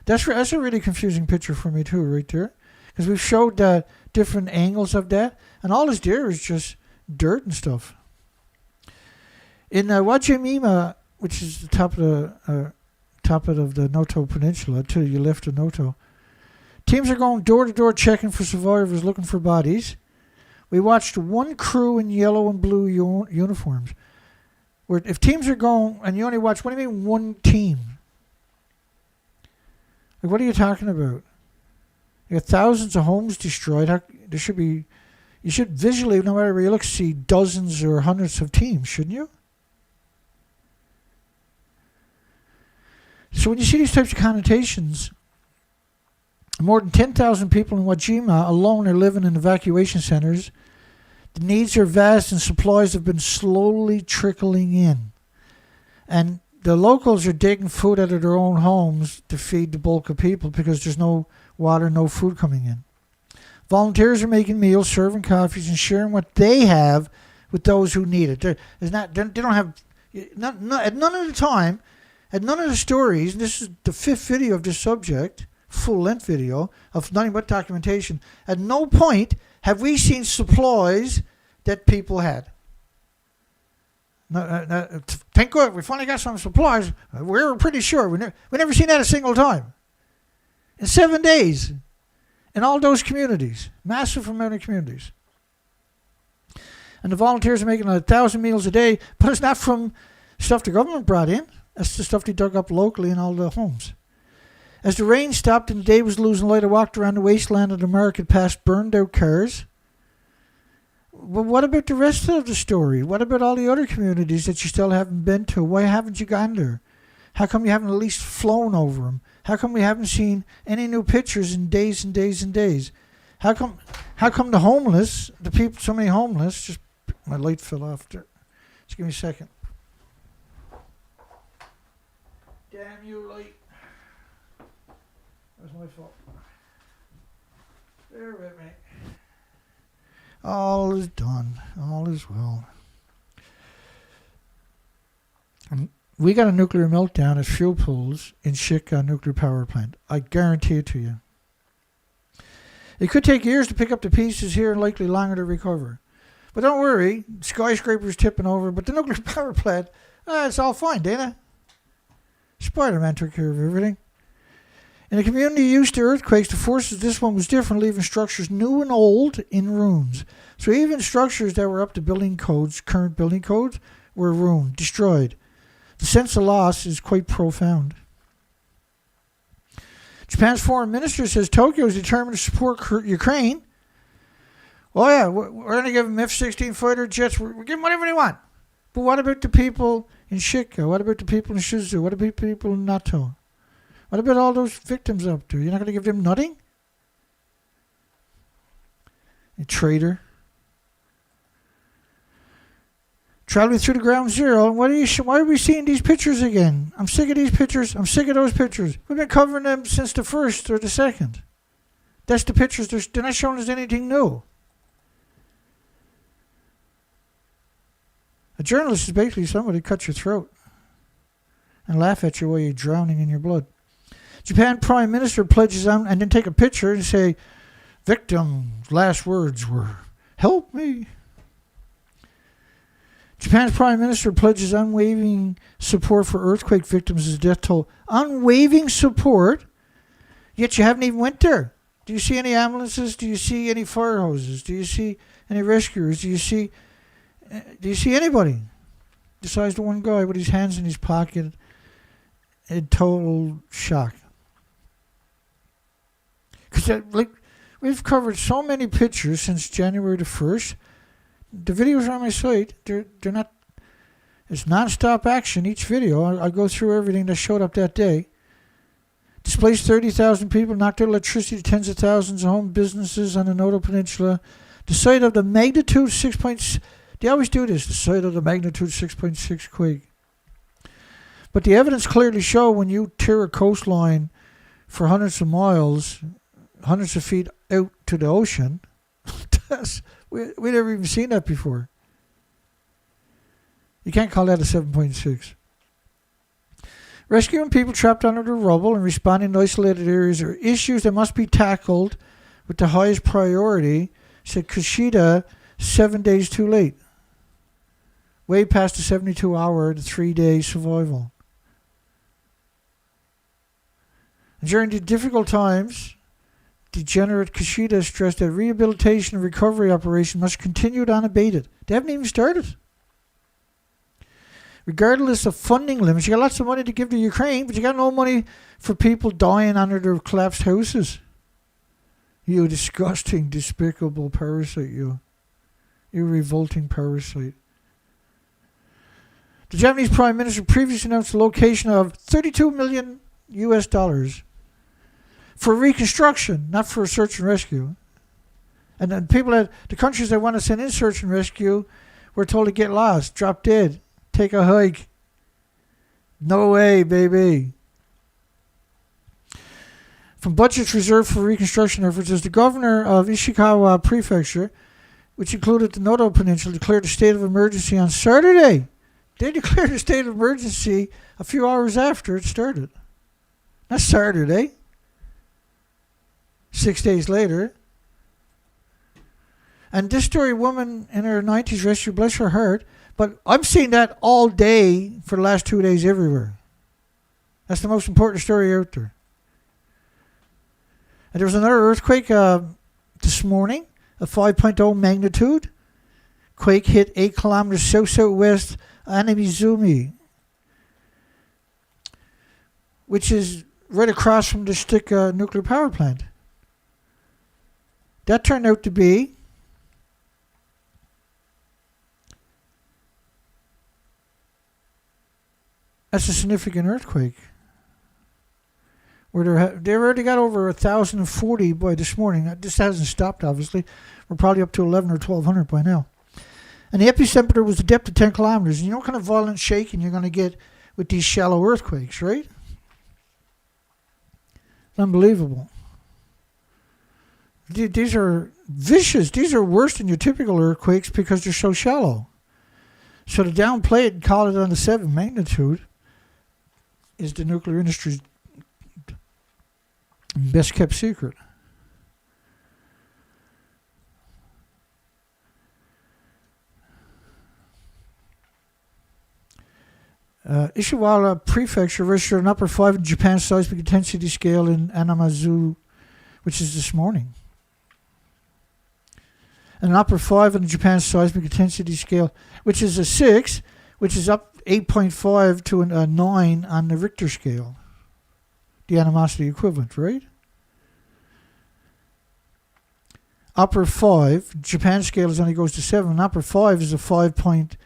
Speaker 1: That's a really confusing picture for me too, right there. Because we've showed different angles of that. And all that's there is just dirt and stuff. In Wajimima, which is the top of the Noto Peninsula till you left the Noto. Teams are going door to door checking for survivors, looking for bodies. We watched one crew in yellow and blue uniforms. Where if teams are going and you only watch, what do you mean one team? Like, what are you talking about? You got thousands of homes destroyed. There should be, you should visually, no matter where you look, see dozens or hundreds of teams, shouldn't you? So when you see these types of connotations, more than 10,000 people in Wajima alone are living in evacuation centers. The needs are vast and supplies have been slowly trickling in. And the locals are digging food out of their own homes to feed the bulk of people because there's no water, no food coming in. Volunteers are making meals, serving coffees, and sharing what they have with those who need it. They don't have, at none of the time, at none of the stories, and this is the 5th video of this subject, full-length video of nothing but documentation, at no point have we seen supplies that people had. Thank God, we finally got some supplies. We were pretty sure. We never seen that a single time. In 7 days, in all those communities, massive amount of communities. And the volunteers are making 1,000 meals a day, but it's not from stuff the government brought in. That's the stuff they dug up locally in all the homes. As the rain stopped and the day was losing light, I walked around the wasteland of the market past burned out cars. But what about the rest of the story? What about all the other communities that you still haven't been to? Why haven't you gone there? How come you haven't at least flown over them? How come we haven't seen any new pictures in days and days and days? How come the homeless, the people, so many homeless, just, my light fell off there. Just give me a second. Damn you, light. That was my fault. Bear with me. All is done. All is well. And we got a nuclear meltdown at fuel pools in Shika nuclear power plant. I guarantee it to you. It could take years to pick up the pieces here and likely longer to recover. But don't worry, skyscrapers tipping over, but the nuclear power plant, it's all fine, Dana. Spider-Man took care of everything. In a community used to earthquakes, the forces, this one was different, leaving structures new and old in ruins. So even structures that were up to building codes, current building codes, were ruined, destroyed. The sense of loss is quite profound. Japan's foreign minister says Tokyo is determined to support Ukraine. Oh yeah, we're going to give them F-16 fighter jets. We're giving whatever they want. But what about the people in Shika? What about the people in Shizu? What about the people in Noto? What about all those victims up there? You're not going to give them nothing? A traitor. Traveling through the ground zero. And why are we seeing these pictures again? I'm sick of these pictures. I'm sick of those pictures. We've been covering them since the 1st or the 2nd. That's the pictures. They're not showing us anything new. A journalist is basically somebody who cuts your throat and laugh at you while you're drowning in your blood. Japan Prime Minister pledges on and then take a picture and say, victim's last words were, help me. Japan's Prime Minister pledges unwavering support for earthquake victims as death toll. Unwavering support? Yet you haven't even went there. Do you see any ambulances? Do you see any fire hoses? Do you see any rescuers? Do you see anybody? Besides the one guy with his hands in his pocket in total shock. Because we've covered so many pictures since January the 1st. The videos are on my site. They're not. It's non-stop action. Each video, I go through everything that showed up that day. Displaced 30,000 people, knocked out electricity to tens of thousands of home businesses on the Noto Peninsula. The site of the magnitude 6. They always do this. The site of the magnitude 6.6 quake. But the evidence clearly show when you tear a coastline for hundreds of miles, hundreds of feet out to the ocean, we never even seen that before. You can't call that a 7.6. Rescuing people trapped under the rubble and responding to isolated areas are issues that must be tackled with the highest priority, said Kushida 7 days too late. Way past the 72-hour to 3-day survival. During the difficult times, degenerate Kishida stressed that rehabilitation and recovery operation must continue unabated. They haven't even started. Regardless of funding limits, you got lots of money to give to Ukraine, but you got no money for people dying under their collapsed houses. You disgusting, despicable parasite, you. You revolting parasite. The Japanese Prime Minister previously announced the location of $32 million US for reconstruction, not for search and rescue. And then the countries that want to send in search and rescue were told to get lost, drop dead, take a hike. No way, baby. From budgets reserved for reconstruction efforts, as the governor of Ishikawa Prefecture, which included the Noto Peninsula, declared a state of emergency on Saturday. They declared a state of emergency a few hours after it started. Not Saturday. 6 days later. And this story, woman in her 90s rescued, bless her heart, but I'm seeing that all day for the last 2 days everywhere. That's the most important story out there. And there was another earthquake this morning, a 5.0 magnitude. Quake hit 8 kilometers south-southwest Anamizumi, which is right across from the Shika nuclear power plant. That turned out to be that's a significant earthquake. Where they already got over 1,040 by this morning. This hasn't stopped, obviously. We're probably up to 11 or 1,200 by now. And the epicenter was a depth of 10 kilometers. And you know what kind of violent shaking you're going to get with these shallow earthquakes, right? It's unbelievable. These are vicious. These are worse than your typical earthquakes because they're so shallow. So to downplay it and call it on the 7 magnitude is the nuclear industry's best kept secret. Ishikawa Prefecture registered an upper 5 in Japan's seismic intensity scale in Anamazu, which is this morning. And an upper 5 on the Japan seismic intensity scale, which is a 6, which is up 8.5 to a 9 on the Richter scale. The animosity equivalent, right? Upper 5, Japan scale only goes to 7, and upper 5 is a 5.7,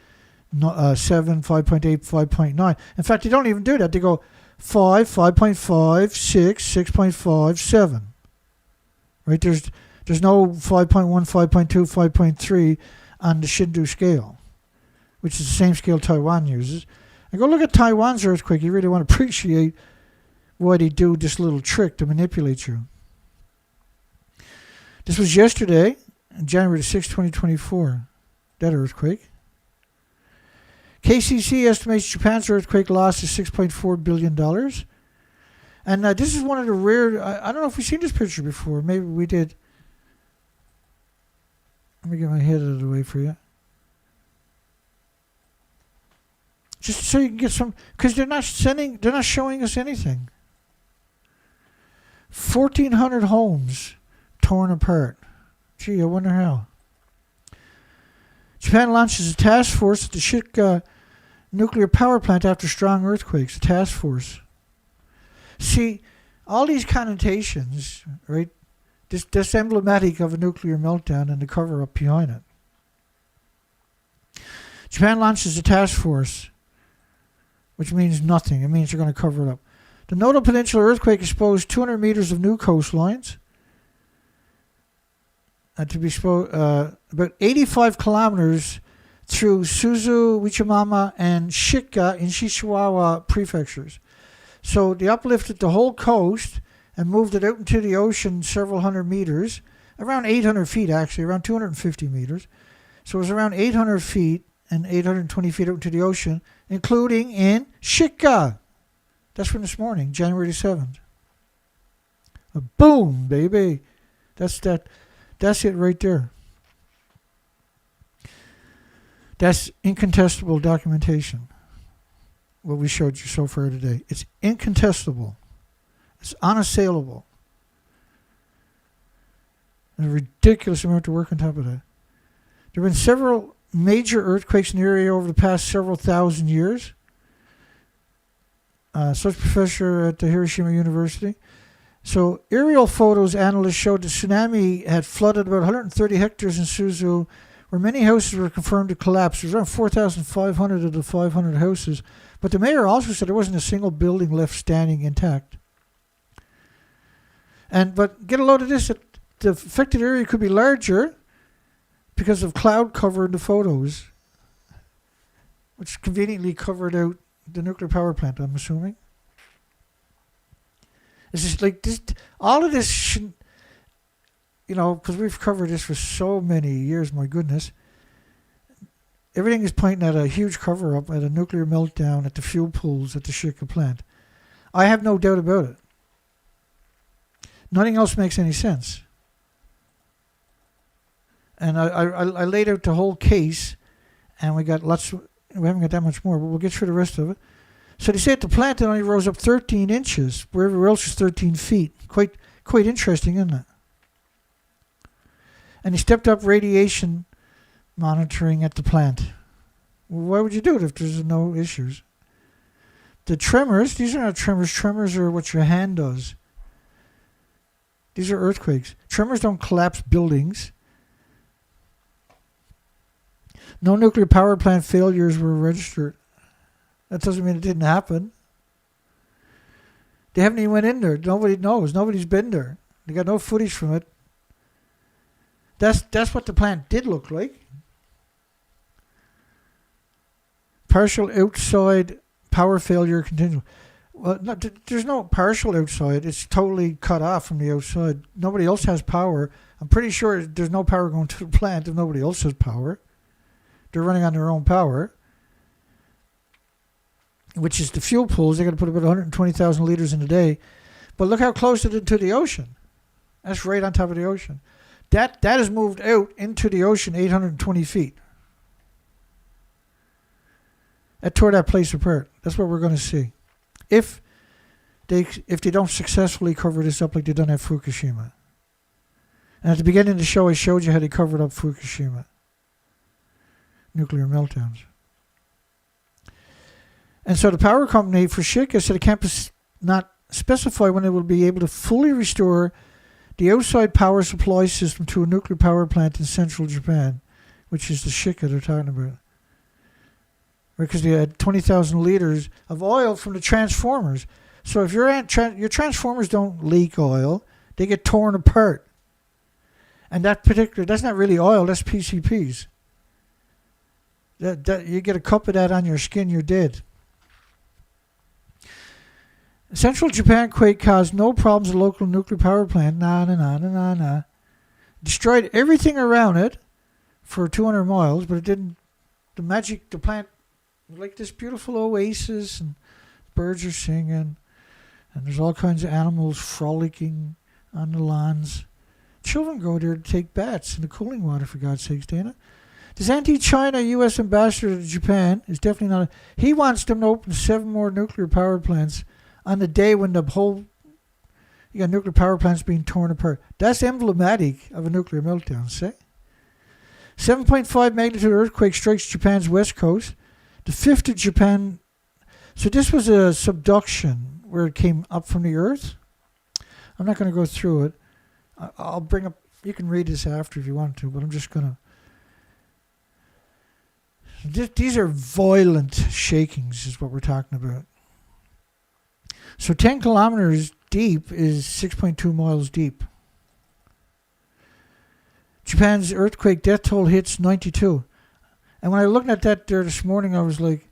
Speaker 1: 5.8, 5.9. In fact, they don't even do that. They go 5, 5.5, 6, 6.5, 7. Right? There's no 5.1, 5.2, 5.3 on the Shindu scale, which is the same scale Taiwan uses. And go look at Taiwan's earthquake. You really want to appreciate why they do this little trick to manipulate you. This was yesterday, January 6, 2024, that earthquake. KCC estimates Japan's earthquake loss is $6.4 billion. And this is one of the rare, I don't know if we've seen this picture before. Maybe we did. Let me get my head out of the way for you. Just so you can get some, because they're not showing us anything. 1,400 homes torn apart. Gee, I wonder how. Japan launches a task force at the Shika nuclear power plant after strong earthquakes. A task force. See, all these connotations, right? This emblematic of a nuclear meltdown and the cover-up behind it. Japan launches a task force, which means nothing. It means they're going to cover it up. The Noto Peninsula earthquake exposed 200 meters of new coastlines. To be about 85 kilometers through Suzu, Wichimama, and Shika in Shichiwawa prefectures. So they uplifted the whole coast and moved it out into the ocean several hundred meters, around 800 feet actually, around 250 meters. So it was around 800 feet and 820 feet out into the ocean, including in Shika. That's from this morning, January 7th. Boom, baby. That's it right there. That's incontestable documentation. What we showed you so far today. It's incontestable. It's unassailable. And a ridiculous amount of work on top of that. There have been several major earthquakes in the area over the past several thousand years. Such professor at the Hiroshima University. So aerial photos analysts showed the tsunami had flooded about 130 hectares in Suzu, where many houses were confirmed to collapse. There's around 4,500 of the 500 houses. But the mayor also said there wasn't a single building left standing intact. But get a load of this, that the affected area could be larger because of cloud cover in the photos, which conveniently covered out the nuclear power plant, I'm assuming. It's just like this, all of this shouldn't, because we've covered this for so many years, my goodness. Everything is pointing at a huge cover-up, at a nuclear meltdown, at the fuel pools at the Shika plant. I have no doubt about it. Nothing else makes any sense. And I laid out the whole case, and we haven't got that much more, but we'll get through the rest of it. So they say at the plant it only rose up 13 inches, where everywhere else is 13 feet. Quite interesting, isn't it? And he stepped up radiation monitoring at the plant. Well, why would you do it if there's no issues? The tremors, these are not tremors. Tremors are what your hand does. These are earthquakes. Tremors don't collapse buildings. No nuclear power plant failures were registered. That doesn't mean it didn't happen. They haven't even went in there. Nobody knows. Nobody's been there. They got no footage from it. That's what the plant did look like. Partial outside power failure continued. Well, there's no partial outside. It's totally cut off from the outside. Nobody else has power. I'm pretty sure there's no power going to the plant if nobody else has power. They're running on their own power, which is the fuel pools. They got to put about 120,000 liters in a day. But look how close it is to the ocean. That's right on top of the ocean. That has moved out into the ocean 820 feet. That tore that place apart. That's what we're going to see. If they don't successfully cover this up like they've done at Fukushima. And at the beginning of the show, I showed you how they covered up Fukushima. Nuclear meltdowns. And so the power company for Shika said it can't not specify when it will be able to fully restore the outside power supply system to a nuclear power plant in central Japan, which is the Shika they're talking about. Because they had 20,000 liters of oil from the transformers. So if your transformers don't leak oil, they get torn apart. And that's not really oil, that's PCPs. That you get a cup of that on your skin, you're dead. Central Japan quake caused no problems at local nuclear power plant. Destroyed everything around it for 200 miles, but it didn't. The plant was like this beautiful oasis, and birds are singing, and there's all kinds of animals frolicking on the lawns. Children go there to take baths in the cooling water, for God's sakes, Dana. This anti-China U.S. ambassador to Japan is definitely not. He wants them to open 7 more nuclear power plants on the day when you got nuclear power plants being torn apart. That's emblematic of a nuclear meltdown, say. 7.5 magnitude earthquake strikes Japan's west coast. The 5th of Japan. So this was a subduction where it came up from the earth. I'm not going to go through it. I'll bring up. You can read this after if you want to, but I'm just going to. These are violent shakings is what we're talking about. So 10 kilometers deep is 6.2 miles deep. Japan's earthquake death toll hits 92. And when I looked at that there this morning, I was like,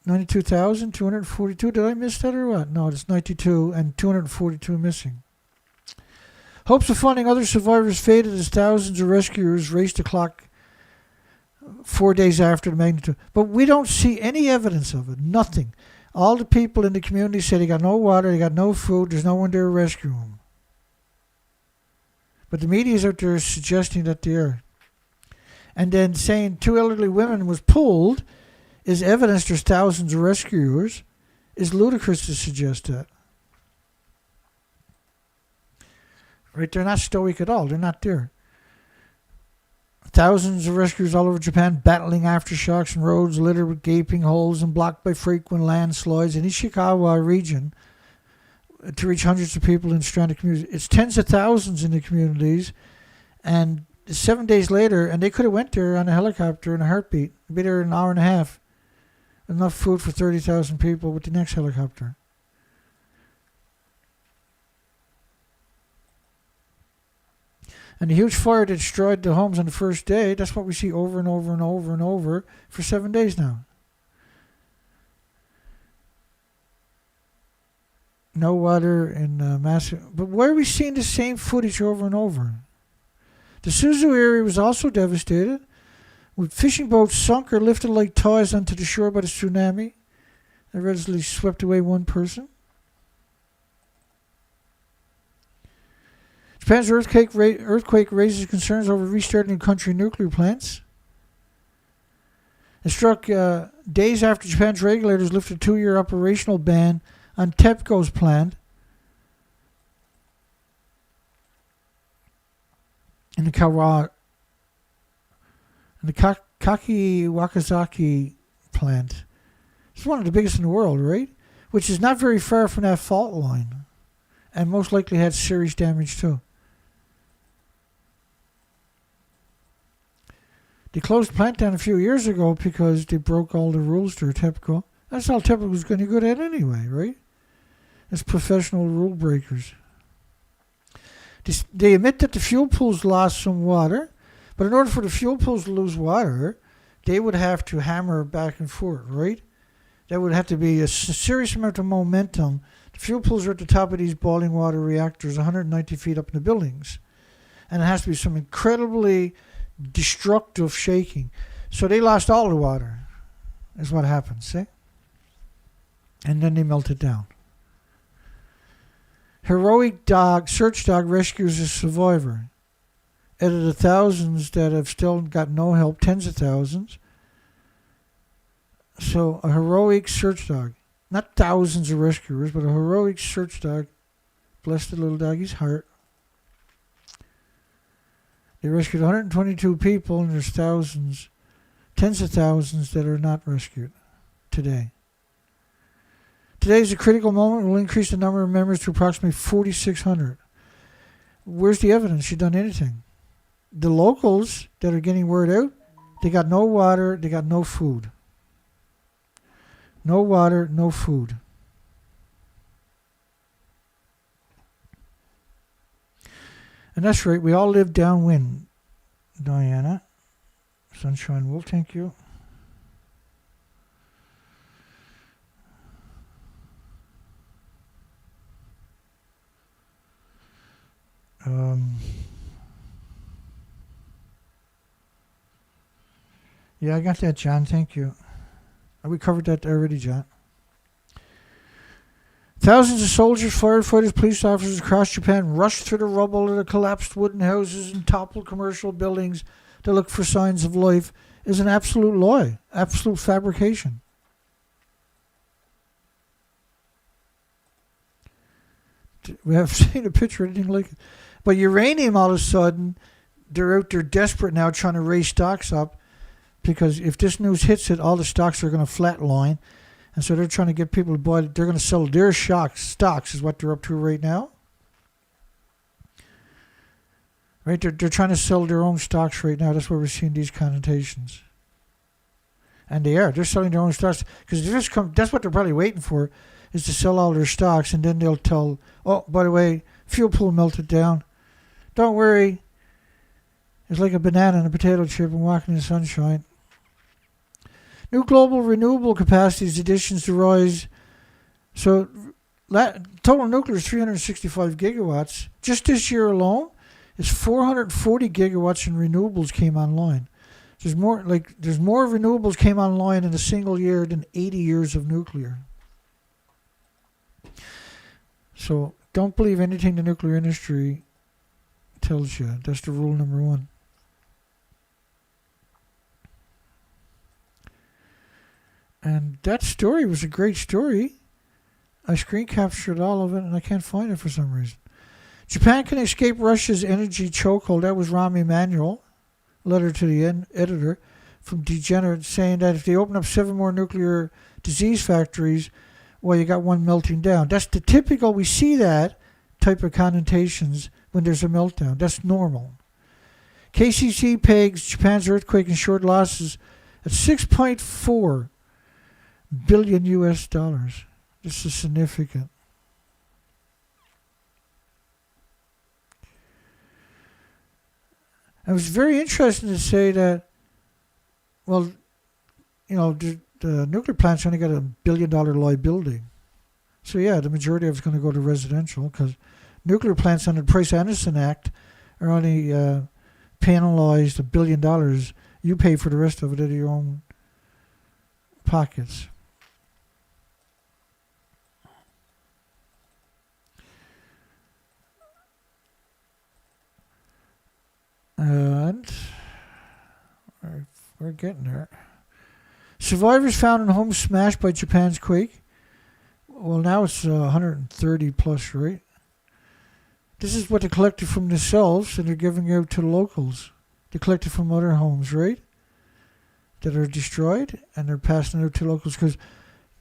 Speaker 1: 92,242? Did I miss that or what? No, it's 92 and 242 missing. Hopes of finding other survivors faded as thousands of rescuers raced the clock 4 days after the magnitude. But we don't see any evidence of it. Nothing. All the people in the community said they got no water, they got no food, there's no one there to rescue them. But the media is out there suggesting that they are. And then saying 2 elderly women was pulled is evidence there's thousands of rescuers is ludicrous to suggest that. Right? They're not stoic at all. They're not there. Thousands of rescuers all over Japan battling aftershocks and roads littered with gaping holes and blocked by frequent landslides in Ishikawa region to reach hundreds of people in stranded communities. It's tens of thousands in the communities, and 7 days later, and they could have went there on a helicopter in a heartbeat. Be there in an hour and a half. Enough food for 30,000 people with the next helicopter. And the huge fire that destroyed the homes on the first day, that's what we see over and over and over and over for 7 days now. No water in massive... But why are we seeing the same footage over and over? The Suzu area was also devastated, with fishing boats sunk or lifted like toys onto the shore by the tsunami. It readily swept away one person. Japan's earthquake raises concerns over restarting country nuclear plants. It struck days after Japan's regulators lifted a 2-year operational ban on TEPCO's plant in the Kaki Wakazaki plant. It's one of the biggest in the world, right? Which is not very far from that fault line, and most likely had serious damage too. They closed the plant down a few years ago because they broke all the rules to TEPCO. That's all TEPCO was going to be good at anyway, right? As professional rule breakers. They admit that the fuel pools lost some water, but in order for the fuel pools to lose water, they would have to hammer back and forth, right? There would have to be a serious amount of momentum. The fuel pools are at the top of these boiling water reactors, 190 feet up in the buildings. And it has to be some incredibly destructive shaking. So they lost all the water, is what happens, see? And then they melted down. Heroic search dog rescues a survivor. Out of the thousands that have still got no help, tens of thousands. So a heroic search dog. Not thousands of rescuers, but a heroic search dog. Bless the little doggy's heart. They rescued 122 people, and there's thousands, tens of thousands that are not rescued today. Today is a critical moment. We'll increase the number of members to approximately 4,600. Where's the evidence you've done anything? The locals that are getting word out, they got no water, they got no food. No water, no food. And that's right, we all live downwind, Diana. Sunshine Wolf, thank you. Yeah, I got that, John, thank you. We covered that already, John. Thousands of soldiers, firefighters, police officers across Japan rushed through the rubble of the collapsed wooden houses and toppled commercial buildings to look for signs of life is an absolute lie, absolute fabrication. We have seen a picture, anything like it. But uranium, all of a sudden, they're out there desperate now trying to raise stocks up because if this news hits it, all the stocks are going to flatline. And so they're trying to get people to buy it. They're going to sell their stocks is what they're up to right now. Right? They're trying to sell their own stocks right now. That's why we're seeing these connotations. And they are. They're selling their own stocks. Because that's what they're probably waiting for, is to sell all their stocks. And then they'll tell, oh, by the way, fuel pool melted down. Don't worry. It's like a banana and a potato chip and walking in the sunshine. New global renewable capacities additions to rise. So total nuclear is 365 gigawatts. Just this year alone, it's 440 gigawatts in renewables came online. There's more renewables came online in a single year than 80 years of nuclear. So don't believe anything the nuclear industry tells you. That's the rule number one. And that story was a great story. I screen captured all of it, and I can't find it for some reason. Japan can escape Russia's energy chokehold. That was Rahm Emanuel, letter to the editor from Degenerate, saying that if they open up 7 more nuclear disease factories, well, you got one melting down. That's the typical, we see that type of connotations when there's a meltdown. That's normal. KCC pegs Japan's earthquake insured losses at 6.4 billion US dollars. This is significant. It was very interesting to say that, well, you know, the nuclear plant's only got $1 billion liability. So yeah, the majority of it's going to go to residential because nuclear plants under the Price-Anderson Act are only penalized $1 billion. You pay for the rest of it out of your own pockets. And we're getting there. Survivors found in homes smashed by Japan's quake. Well, now it's 130 plus, right? This is what they collected from themselves, and they're giving out to the locals. They collected from other homes, right? That are destroyed, and they're passing it out to locals because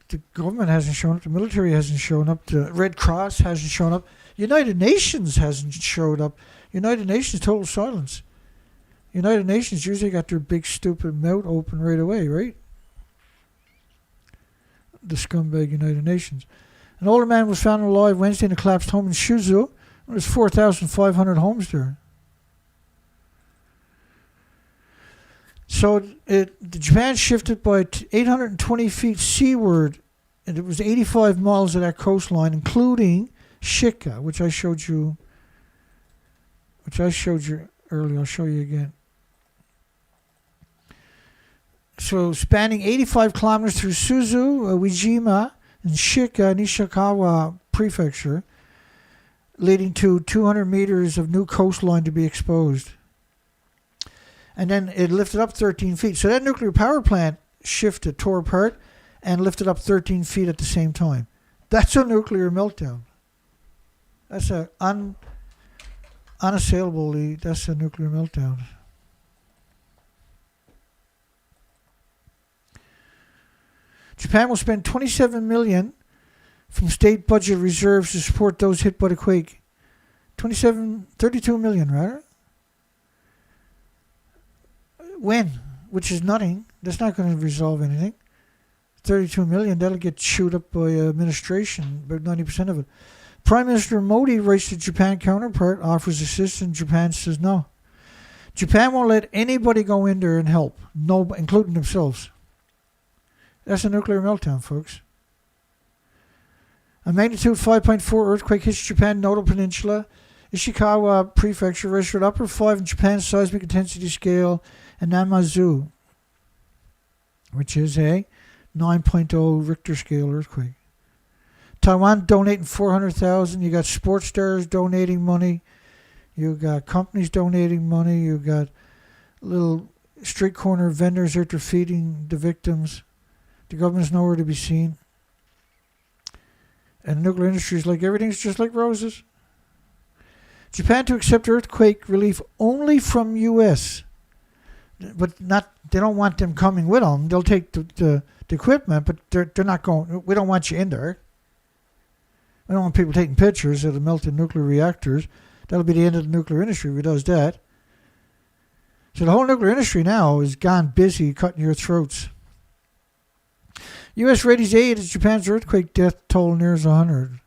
Speaker 1: the government hasn't shown up, the military hasn't shown up, the Red Cross hasn't shown up, United Nations hasn't showed up. United Nations, total silence. United Nations usually got their big stupid mouth open right away, right? The scumbag United Nations. An older man was found alive Wednesday in a collapsed home in Shuzu. There's 4,500 homes there. So the Japan shifted by 820 feet seaward, and it was 85 miles of that coastline, including Shika, which I showed you earlier. I'll show you again. So spanning 85 kilometers through Suzu, Uejima, and Shika and Ishikawa Prefecture, leading to 200 meters of new coastline to be exposed. And then it lifted up 13 feet. So that nuclear power plant shifted, tore apart, and lifted up 13 feet at the same time. That's a nuclear meltdown. That's unassailably, that's a nuclear meltdown. Japan will spend $27 million from state budget reserves to support those hit by the quake. 32 million, rather. When? Which is nothing. That's not going to resolve anything. 32 million, that'll get chewed up by administration, about 90% of it. Prime Minister Modi writes to Japan counterpart, offers assistance. Japan says no. Japan won't let anybody go in there and help, no, including themselves. That's a nuclear meltdown, folks. A magnitude 5.4 earthquake hits Japan Noto Peninsula. Ishikawa Prefecture registered upper 5 in Japan's seismic intensity scale, and Namazu, which is a 9.0 Richter scale earthquake. Taiwan donating 400,000. You got sports stars donating money. You got companies donating money. You got little street corner vendors out there feeding the victims. The government's nowhere to be seen. And the nuclear industry is like everything's just like roses. Japan to accept earthquake relief only from U.S. But not. They don't want them coming with them. They'll take the equipment, but they're not going. We don't want you in there. We don't want people taking pictures of the melted nuclear reactors. That'll be the end of the nuclear industry if it does that. So the whole nuclear industry now is gone busy cutting your throats. U.S. readies aid as Japan's earthquake death toll nears 100.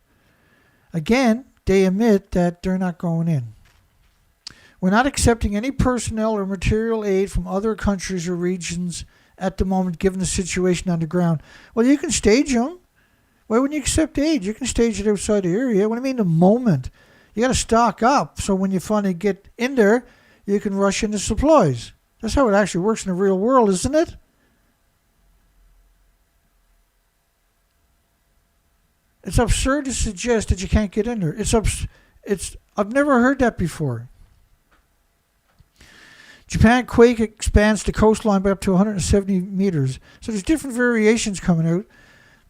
Speaker 1: Again, they admit that they're not going in. We're not accepting any personnel or material aid from other countries or regions at the moment, given the situation on the ground. Well, you can stage them. Why wouldn't you accept aid? You can stage it outside the area. What do you mean the moment? You got to stock up so when you finally get in there, you can rush into supplies. That's how it actually works in the real world, isn't it? It's absurd to suggest that you can't get in there. I've never heard that before. Japan quake expands the coastline by up to 170 meters. So there's different variations coming out.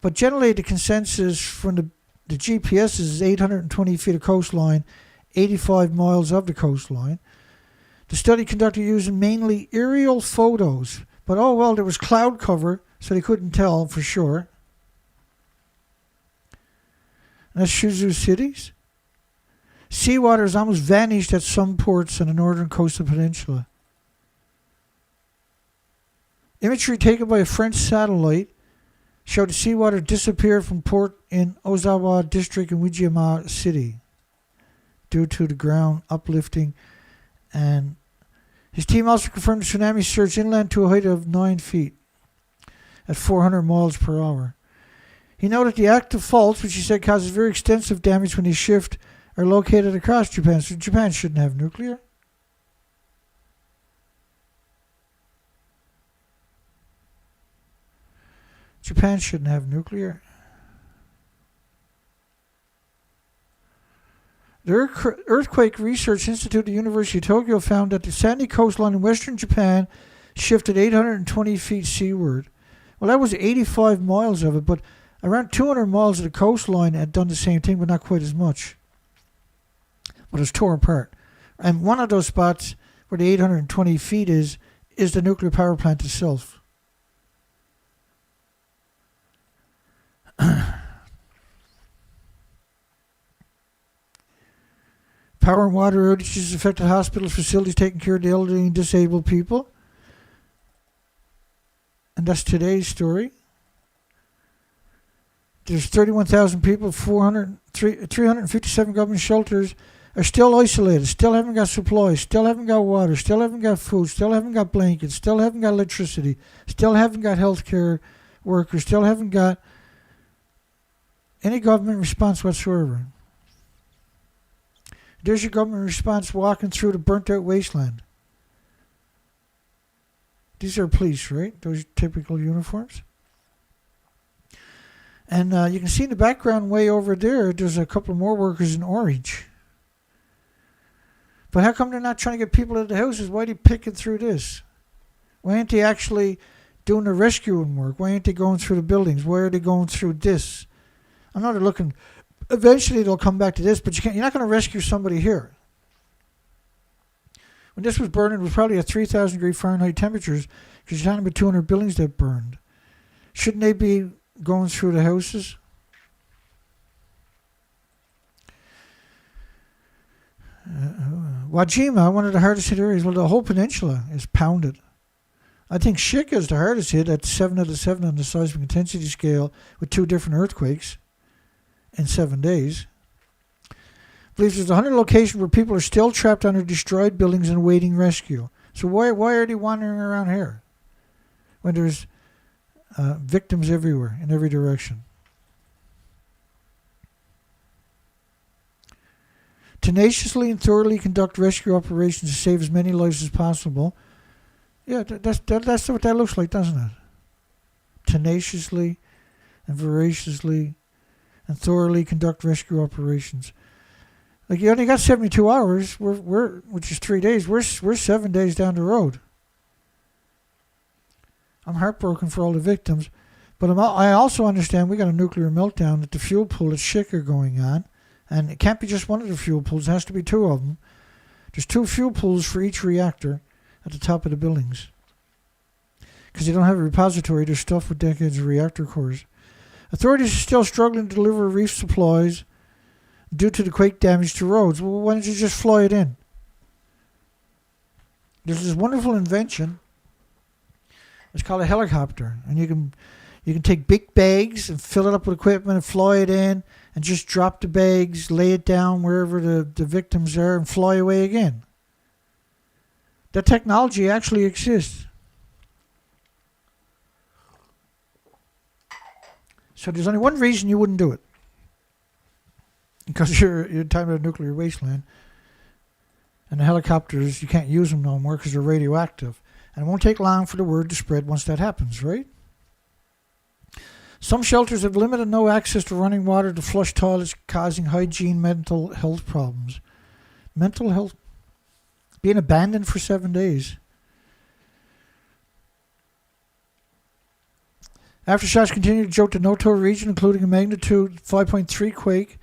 Speaker 1: But generally the consensus from the GPS is 820 feet of coastline, 85 miles of the coastline. The study conducted using mainly aerial photos, but oh well, there was cloud cover, so they couldn't tell for sure. And that's Shizu cities. Seawater has almost vanished at some ports on the northern coast of the peninsula. Imagery taken by a French satellite showed the seawater disappear from port in Ozawa district in Wijima city due to the ground uplifting, and his team also confirmed the tsunami surged inland to a height of 9 feet at 400 miles per hour. He noted the active faults, which he said causes very extensive damage when they shift, are located across Japan, so Japan shouldn't have nuclear. Japan shouldn't have nuclear. The Earthquake Research Institute at the University of Tokyo found that the sandy coastline in western Japan shifted 820 feet seaward. Well, that was 85 miles of it, but around 200 miles of the coastline had done the same thing, but not quite as much. But it's torn apart. And one of those spots where the 820 feet is the nuclear power plant itself. Power and water outages affected hospitals, facilities taking care of the elderly and disabled people. And that's today's story. There's 31,000 people, 357 government shelters are still isolated, still haven't got supplies, still haven't got water, still haven't got food, still haven't got blankets, still haven't got electricity, still haven't got healthcare workers, still haven't got any government response whatsoever. There's your government response walking through the burnt out wasteland. These are police, right? Those typical uniforms. And you can see in the background way over there, there's a couple more workers in orange. But how come they're not trying to get people out of the houses? Why are they picking through this? Why aren't they actually doing the rescuing work? Why aren't they going through the buildings? Why are they going through this? I know they're looking. Eventually they'll come back to this, but you're not going to rescue somebody here. When this was burning, it was probably at 3,000 degree Fahrenheit temperatures, because you're talking about 200 buildings that burned. Shouldn't they be going through the houses? Wajima, one of the hardest hit areas, well, the whole peninsula is pounded. I think Shika is the hardest hit at 7 out of 7 on the seismic intensity scale with 2 different earthquakes in 7 days. Believes there's 100 locations where people are still trapped under destroyed buildings and awaiting rescue. So why are they wandering around here when there's victims everywhere, in every direction? Tenaciously and thoroughly conduct rescue operations to save as many lives as possible. Yeah, that's what that looks like, doesn't it? Tenaciously and voraciously and thoroughly conduct rescue operations. Like, you only got 72 hours, which is 3 days. We're 7 days down the road. I'm heartbroken for all the victims, but I also understand we got a nuclear meltdown at the fuel pool at Shika going on, and it can't be just one of the fuel pools. It has to be 2 of them. There's 2 fuel pools for each reactor at the top of the buildings, because they don't have a repository. They're stuffed with decades of reactor cores. Authorities are still struggling to deliver reef supplies due to the quake damage to roads. Well, why don't you just fly it in? There's this wonderful invention. It's called a helicopter, and you can take big bags and fill it up with equipment and fly it in and just drop the bags, lay it down wherever the victims are, and fly away again. That technology actually exists. So there's only one reason you wouldn't do it. Because you're talking about a nuclear wasteland. And the helicopters, you can't use them no more because they're radioactive. And it won't take long for the word to spread once that happens, right? Some shelters have limited no access to running water to flush toilets, causing hygiene, mental health problems. Mental health being abandoned for 7 days. Aftershocks continue to jolt the Noto region, including a magnitude 5.3 quake,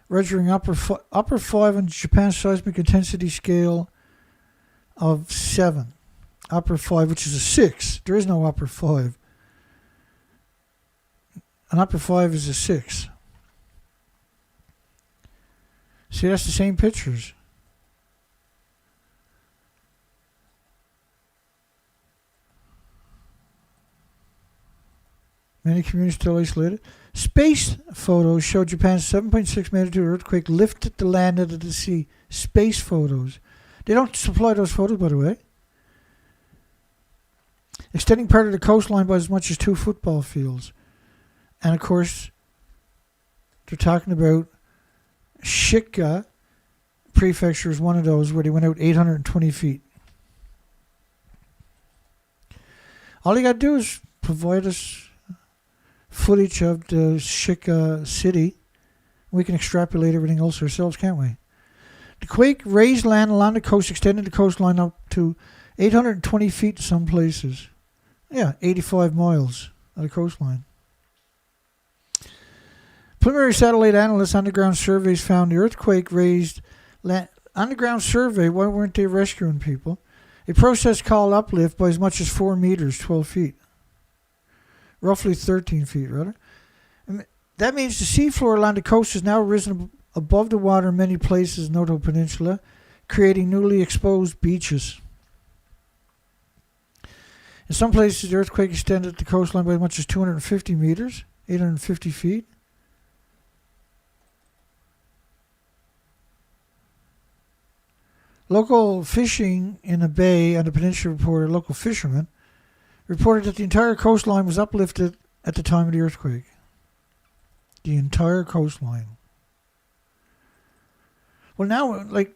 Speaker 1: registering upper 5 on Japan's seismic intensity scale of 7. Upper 5, which is a 6. There is no upper 5. An upper 5 is a 6. See, that's the same pictures. Many communities still isolated. Space photos show Japan's 7.6 magnitude earthquake lifted the land out of the sea. Space photos. They don't supply those photos, by the way. Extending part of the coastline by as much as 2 football fields. And of course, they're talking about Shika Prefecture is one of those where they went out 820 feet. All you got to do is provide us footage of the Shika city. We can extrapolate everything else ourselves, can't we? The quake raised land along the coast, extended the coastline up to 820 feet in some places. Yeah, 85 miles of the coastline. Preliminary satellite analysts underground surveys found the earthquake raised land. Underground survey, why weren't they rescuing people? A process called uplift by as much as 4 meters, 12 feet. Roughly 13 feet, rather. And that means the seafloor along the coast has now risen above the water in many places in Noto Peninsula, creating newly exposed beaches. In some places, the earthquake extended the coastline by as much as 250 meters, 850 feet. Local fishing in a bay on the peninsula reported, local fishermen reported that the entire coastline was uplifted at the time of the earthquake. The entire coastline. Well, now, like,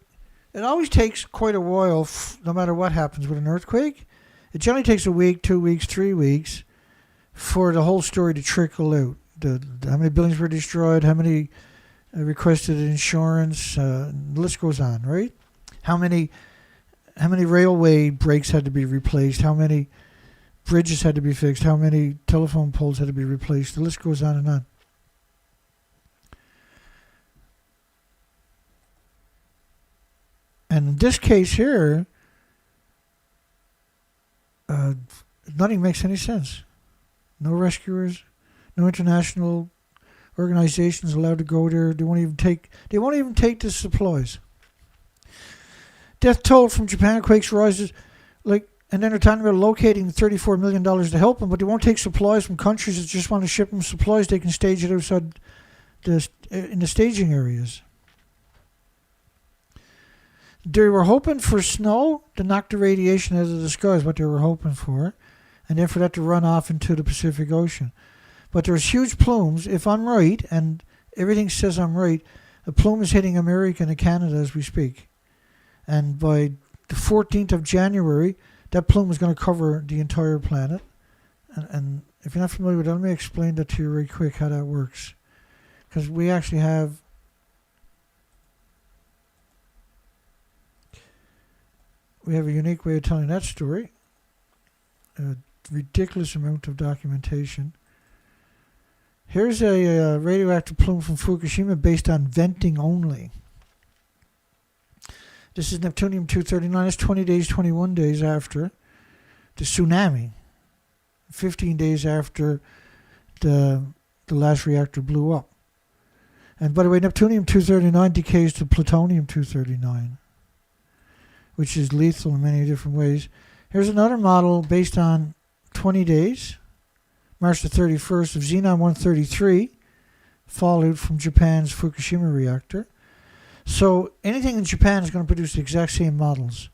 Speaker 1: it always takes quite a while, no matter what happens with an earthquake. It generally takes a week, 2 weeks, 3 weeks for the whole story to trickle out. How many buildings were destroyed, how many requested insurance, the list goes on, right? How many railway breaks had to be replaced, how many bridges had to be fixed, how many telephone poles had to be replaced. The list goes on and on. And in this case here, nothing makes any sense. No rescuers, no international organizations allowed to go there. They won't even take the supplies. Death toll from Japan quakes rises, and then they're talking about locating $34 million to help them, but they won't take supplies from countries that just want to ship them supplies. They can stage it outside in the staging areas. They were hoping for snow to knock the radiation out of the sky is what they were hoping for, and then for that to run off into the Pacific Ocean. But there's huge plumes. If I'm right, and everything says I'm right, a plume is hitting America and Canada as we speak. And by the 14th of January, that plume is going to cover the entire planet. And if you're not familiar with that, let me explain that to you really quick, how that works. Because we actually have a unique way of telling that story. A ridiculous amount of documentation. Here's a radioactive plume from Fukushima based on venting only. This is Neptunium-239. That's 20 days, 21 days after the tsunami. 15 days after the last reactor blew up. And by the way, Neptunium-239 decays to plutonium-239, which is lethal in many different ways. Here's another model based on 20 days, March the 31st, of Xenon-133, fallout from Japan's Fukushima reactor. So anything in Japan is going to produce the exact same models.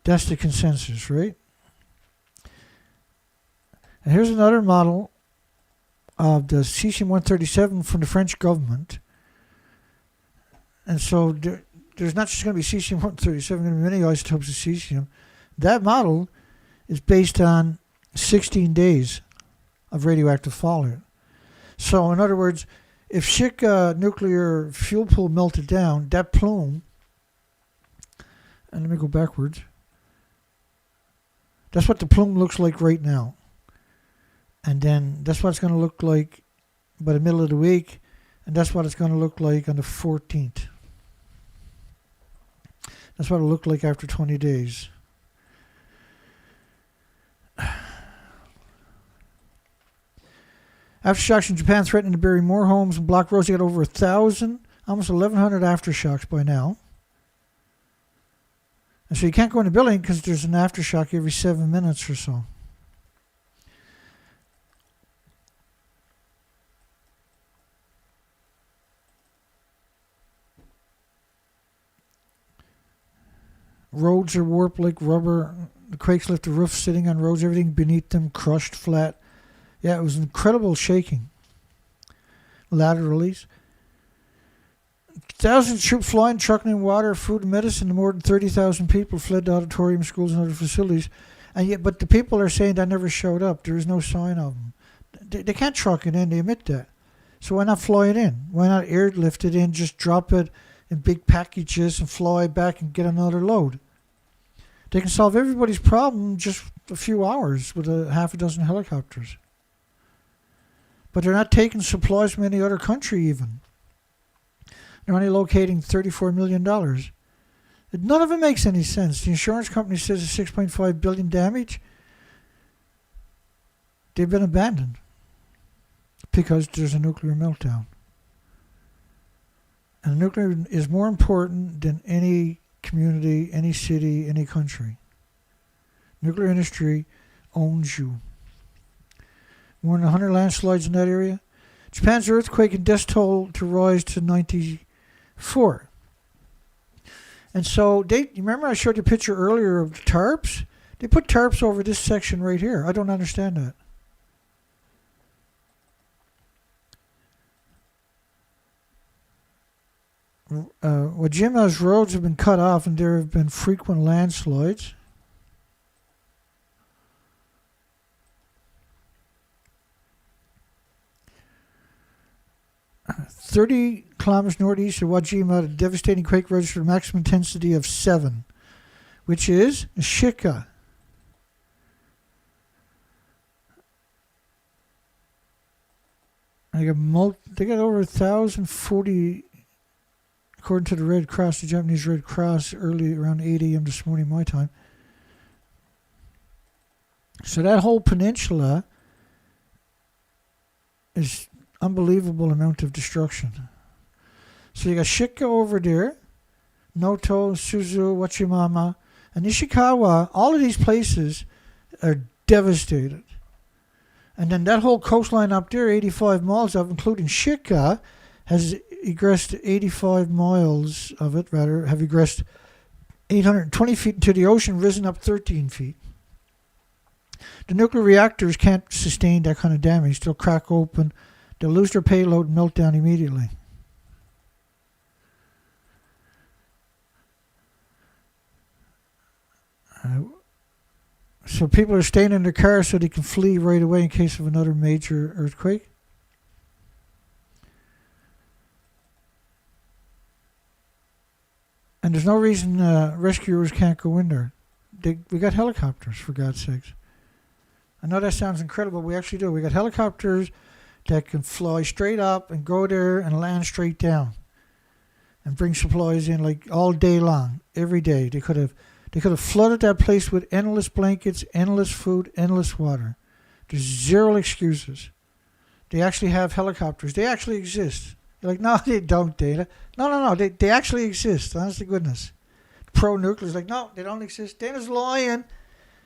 Speaker 1: That's the consensus, right? And here's another model of the cesium-137 from the French government. And so there's not just going to be cesium-137, going to be many isotopes of cesium. That model is based on 16 days of radioactive fallout. So in other words, if Shika nuclear fuel pool melted down, that plume, and let me go backwards, that's what the plume looks like right now. And then that's what it's going to look like by the middle of the week. And that's what it's going to look like on the 14th. That's what it'll look like after 20 days. Aftershocks in Japan threatening to bury more homes and block roads. They got over 1,000, almost 1,100 aftershocks by now. And so you can't go in the building because there's an aftershock every 7 minutes or so. Roads are warped like rubber. The quakes left the roof sitting on roads, everything beneath them crushed flat. Yeah, it was incredible shaking. Laterally. Thousands of troops flying, trucking in water, food and medicine. More than 30,000 people fled to auditoriums, schools, and other facilities. And yet, but the people are saying that never showed up. There is no sign of them. They can't truck it in. They admit that. So why not fly it in? Why not airlift it in? Just drop it in big packages and fly back and get another load. They can solve everybody's problem in just a few hours with a half a dozen helicopters. But they're not taking supplies from any other country even. They're only locating $34 million. None of it makes any sense. The insurance company says it's $6.5 billion damage. They've been abandoned because there's a nuclear meltdown. And nuclear is more important than any community, any city, any country. Nuclear industry owns you. More than 100 landslides in that area. Japan's earthquake and death toll to rise to 94. And so, you remember I showed you a picture earlier of the tarps? They put tarps over this section right here. I don't understand that. Wajima's roads have been cut off and there have been frequent landslides. "30 kilometers northeast of Wajima, a devastating quake registered a maximum intensity of 7, which is Shika. They got over 1,040, according to the Red Cross, the Japanese Red Cross, early around 8 a.m. this morning, my time. So that whole peninsula is unbelievable amount of destruction. So you got Shika over there, Noto, Suzu, Wachimama, and Ishikawa. All of these places are devastated. And then that whole coastline up there, 85 miles of, including Shika, has egressed 85 miles of it, rather, have egressed 820 feet into the ocean, risen up 13 feet. The nuclear reactors can't sustain that kind of damage. They'll crack open, they'll lose their payload and melt down immediately. So people are staying in their cars so they can flee right away in case of another major earthquake. And there's no reason rescuers can't go in there. We got helicopters, for God's sakes. I know that sounds incredible, but we actually do. We got helicopters that can fly straight up and go there and land straight down and bring supplies in like all day long, every day. They could have flooded that place with endless blankets, endless food, endless water. There's zero excuses. They actually have helicopters. They actually exist. You're like, no, they don't, Dana. No. They actually exist. Honest to goodness. Pro-nuclear is like, no, they don't exist. Dana's lying.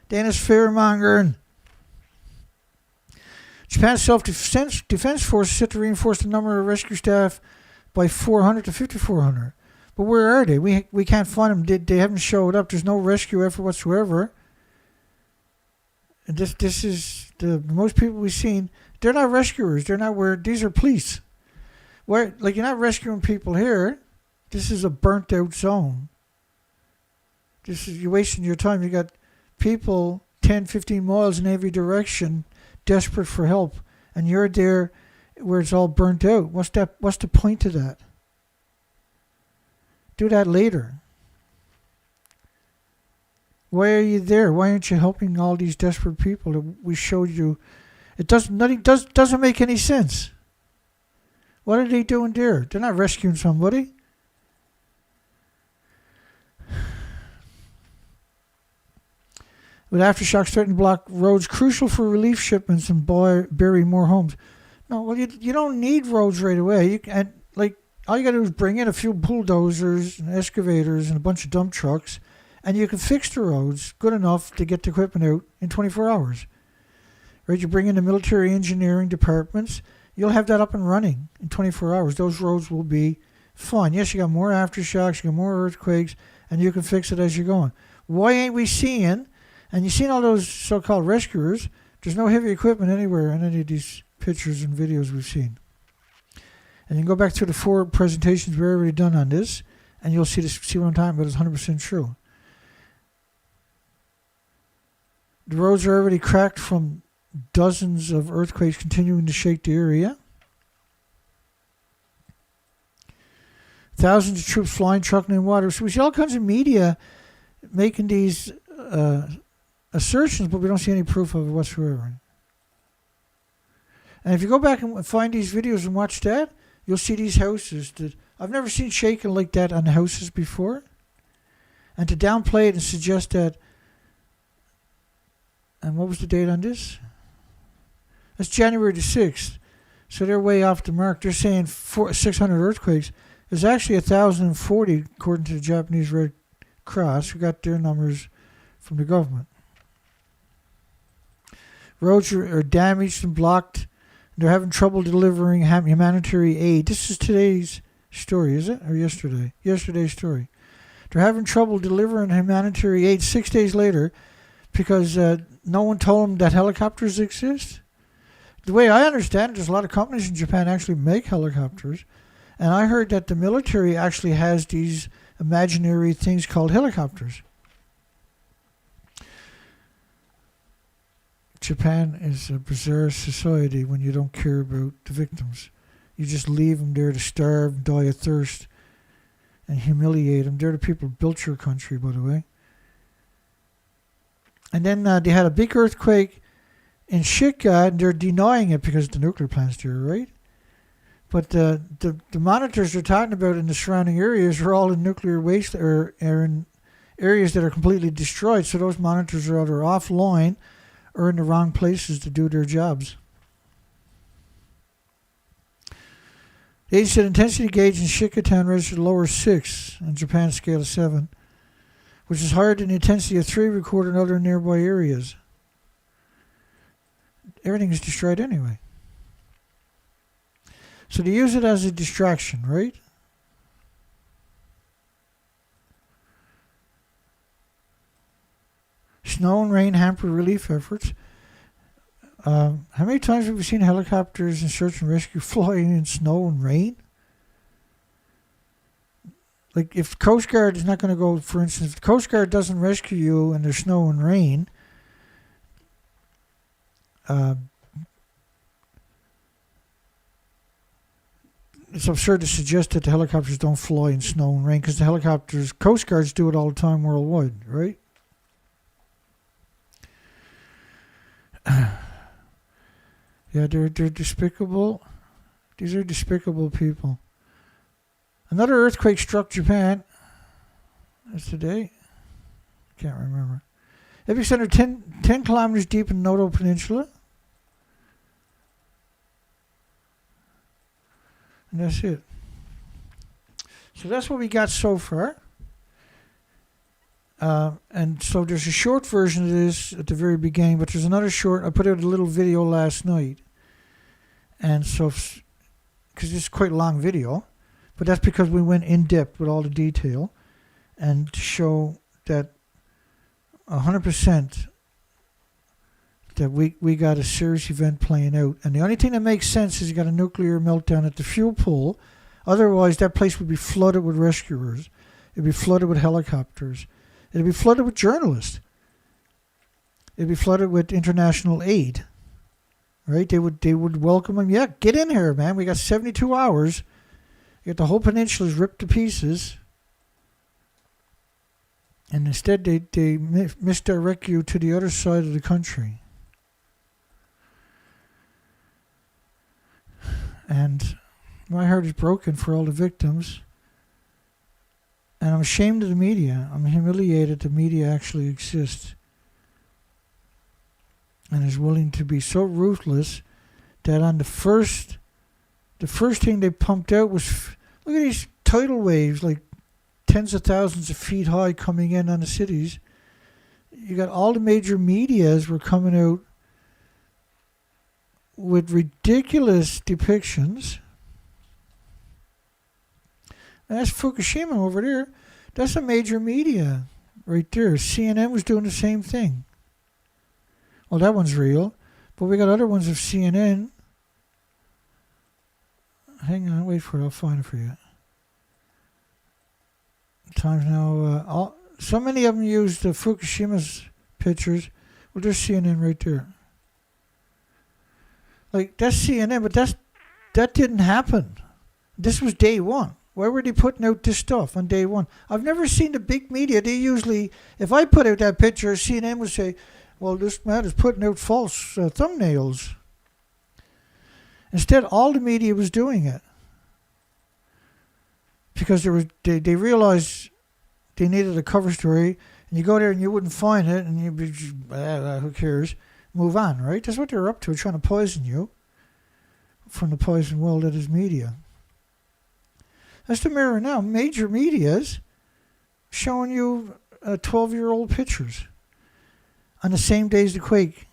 Speaker 1: Dana's fear-mongering. Japan's self-defense force is set to reinforce the number of rescue staff by 400 to 5,400. But where are they? We can't find them. They haven't showed up. There's no rescue effort whatsoever. And this is the most people we've seen. They're not rescuers. They're not where these are police. Where you're not rescuing people here. This is a burnt out zone. You're wasting your time. You got people 10, 15 miles in every direction, desperate for help, and you're there where it's all burnt out. What's the point of that? Do that later. Why are you there? Why aren't you helping all these desperate people that we showed you? Nothing doesn't make any sense. What are they doing there? They're not rescuing somebody. With aftershocks threatening to block roads crucial for relief shipments and bury more homes. No, well, you don't need roads right away. All you got to do is bring in a few bulldozers and excavators and a bunch of dump trucks, and you can fix the roads good enough to get the equipment out in 24 hours. Right? You bring in the military engineering departments, you'll have that up and running in 24 hours. Those roads will be fine. Yes, you got more aftershocks, you got more earthquakes, and you can fix it as you're going. Why ain't we seeing, and you've seen all those so-called rescuers, there's no heavy equipment anywhere in any of these pictures and videos we've seen. And you can go back to the 4 presentations we've already done on this, and you'll see what I'm talking about is 100% true. The roads are already cracked from dozens of earthquakes continuing to shake the area. Thousands of troops flying, trucking in water. So we see all kinds of media making these assertions, but we don't see any proof of it whatsoever. And if you go back and find these videos and watch that, you'll see these houses that I've never seen shaking like that on the houses before. And to downplay it and suggest that, and what was the date on this? That's January the 6th. So they're way off the mark. They're saying 600 earthquakes. There's actually 1,040 according to the Japanese Red Cross, who got their numbers from the government. Roads are damaged and blocked. They're having trouble delivering humanitarian aid. This is today's story, is it? Or yesterday? Yesterday's story. They're having trouble delivering humanitarian aid 6 days later because no one told them that helicopters exist. The way I understand it, there's a lot of companies in Japan actually make helicopters. And I heard that the military actually has these imaginary things called helicopters. Japan is a bizarre society when you don't care about the victims. You just leave them there to starve, die of thirst, and humiliate them. They're the people who built your country, by the way. And then they had a big earthquake in Shika, and they're denying it because the nuclear plant's there, right? But the monitors they're talking about in the surrounding areas are all in nuclear waste or in areas that are completely destroyed. So those monitors are either offline or in the wrong places to do their jobs. The agency said intensity gauge in Shika Town registered lower 6 on Japan's scale of 7, which is higher than the intensity of 3 recorded in other nearby areas. Everything is destroyed anyway. So they use it as a distraction, right? Snow and rain hamper relief efforts. How many times have we seen helicopters in search and rescue flying in snow and rain? Like if Coast Guard is not going to go, for instance, if the Coast Guard doesn't rescue you and there's snow and rain, it's absurd to suggest that the helicopters don't fly in snow and rain because the helicopters, Coast Guards do it all the time worldwide, right? Yeah, they're despicable. These are despicable people. Another earthquake struck Japan. That's today. Can't remember. Epicenter 10 kilometers deep in Noto Peninsula. And that's it. So that's what we got so far. And so there's a short version of this at the very beginning, but there's another short. I put out a little video last night. And so, because it's quite a long video, but that's because we went in depth with all the detail and to show that 100% that we got a serious event playing out. And the only thing that makes sense is you got a nuclear meltdown at the fuel pool. Otherwise, that place would be flooded with rescuers. It'd be flooded with helicopters. It'd be flooded with journalists. It'd be flooded with international aid. Right? They would welcome them. Yeah, get in here, man. We got 72 hours. You got the whole peninsula's ripped to pieces. And instead, they misdirect you to the other side of the country. And My heart is broken for all the victims. And I'm ashamed of the media. I'm humiliated the media actually exists and is willing to be so ruthless that on the first thing they pumped out was, look at these tidal waves, like tens of thousands of feet high coming in on the cities. You got all the major medias were coming out with ridiculous depictions. And that's Fukushima over there. That's a major media right there. CNN was doing the same thing. Well, that one's real. But we got other ones of CNN. Hang on, wait for it. I'll find it for you. Times now. So many of them use the Fukushima's pictures. Well, there's CNN right there. Like, that's CNN, but that didn't happen. This was day one. Why were they putting out this stuff on day one? I've never seen the big media. They usually, if I put out that picture, CNN would say, well, this man is putting out false thumbnails. Instead, all the media was doing it. Because they realized they needed a cover story, and you go there and you wouldn't find it, and you'd be, who cares? Move on, right? That's what they're up to, trying to poison you from the poison well that is media. That's the mirror now. Major media's showing you 12-year-old pictures on the same day as the quake.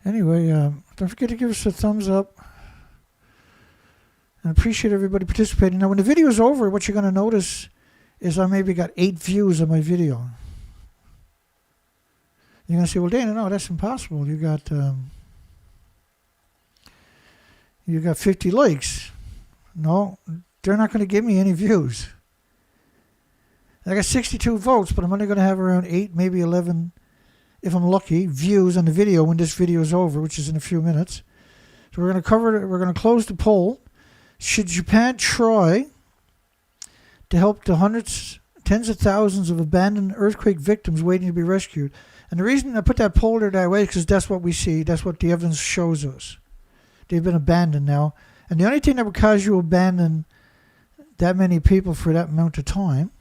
Speaker 1: Anyway, don't forget to give us a thumbs up. And appreciate everybody participating. Now, when the video is over, what you're going to notice is I maybe got 8 views of my video. You're going to say, well, Dana, no, that's impossible. You got 50 likes. No, they're not going to give me any views. I got 62 votes, but I'm only going to have around 8, maybe 11, if I'm lucky, views on the video when this video is over, which is in a few minutes. So we're going to we're going to close the poll. Should Japan try to help the hundreds, tens of thousands of abandoned earthquake victims waiting to be rescued? And the reason I put that poll there that way is because that's what we see. That's what the evidence shows us. They've been abandoned now. And the only thing that would cause you to abandon that many people for that amount of time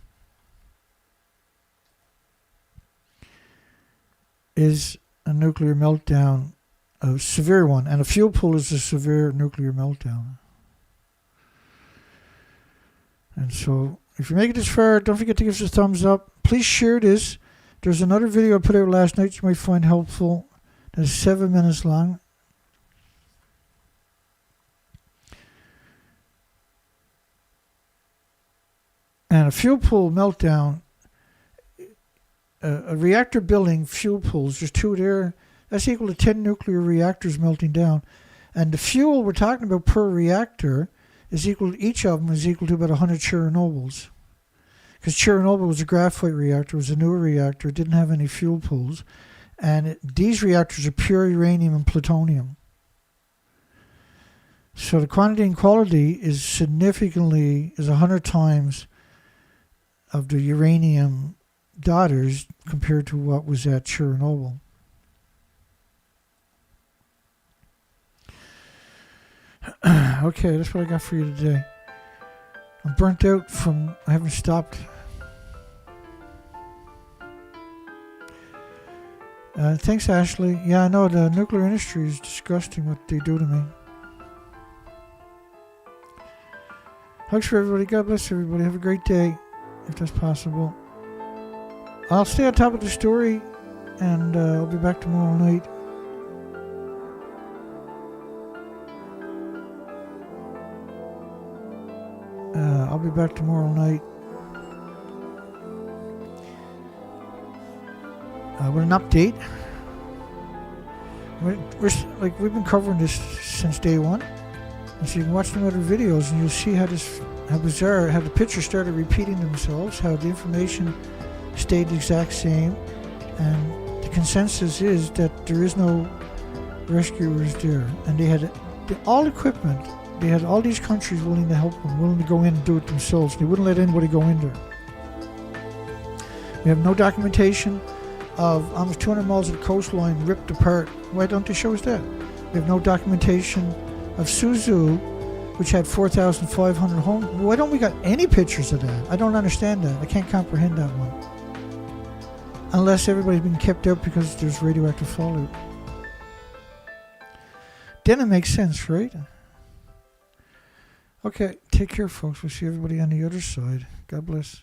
Speaker 1: is a nuclear meltdown, a severe one. And a fuel pool is a severe nuclear meltdown. And so, if you make it this far, don't forget to give us a thumbs up. Please share this. There's another video I put out last night you might find helpful. That's 7 minutes long. And a fuel pool meltdown, a reactor building fuel pools, there's 2 there. That's equal to 10 nuclear reactors melting down. And the fuel we're talking about per reactor is equal, each of them is equal to about 100 Chernobyls. Because Chernobyl was a graphite reactor, it was a newer reactor, it didn't have any fuel pools. And these reactors are pure uranium and plutonium. So the quantity and quality is significantly, is 100 times of the uranium daughters compared to what was at Chernobyl. Okay, that's what I got for you today. I'm burnt out from, I haven't stopped. Thanks, Ashley. Yeah, I know the nuclear industry is disgusting what they do to me. Hugs for everybody. God bless everybody. Have a great day, if that's possible. I'll stay on top of the story, and I'll be back tomorrow night. I'll be back tomorrow night with an update. We've been covering this since day one, and so you can watch some other videos, and you'll see how bizarre, how the pictures started repeating themselves, how the information stayed the exact same, and the consensus is that there is no rescuers there, and they had all equipment. They had all these countries willing to help them, willing to go in and do it themselves. They wouldn't let anybody go in there. We have no documentation, of almost 200 miles of coastline ripped apart. Why don't they show us that? We have no documentation of Suzu, which had 4,500 homes. Why don't we got any pictures of that? I don't understand that. I can't comprehend that one. Unless everybody's been kept out because there's radioactive fallout. Then it makes sense, right? Okay, take care, folks. We'll see everybody on the other side. God bless.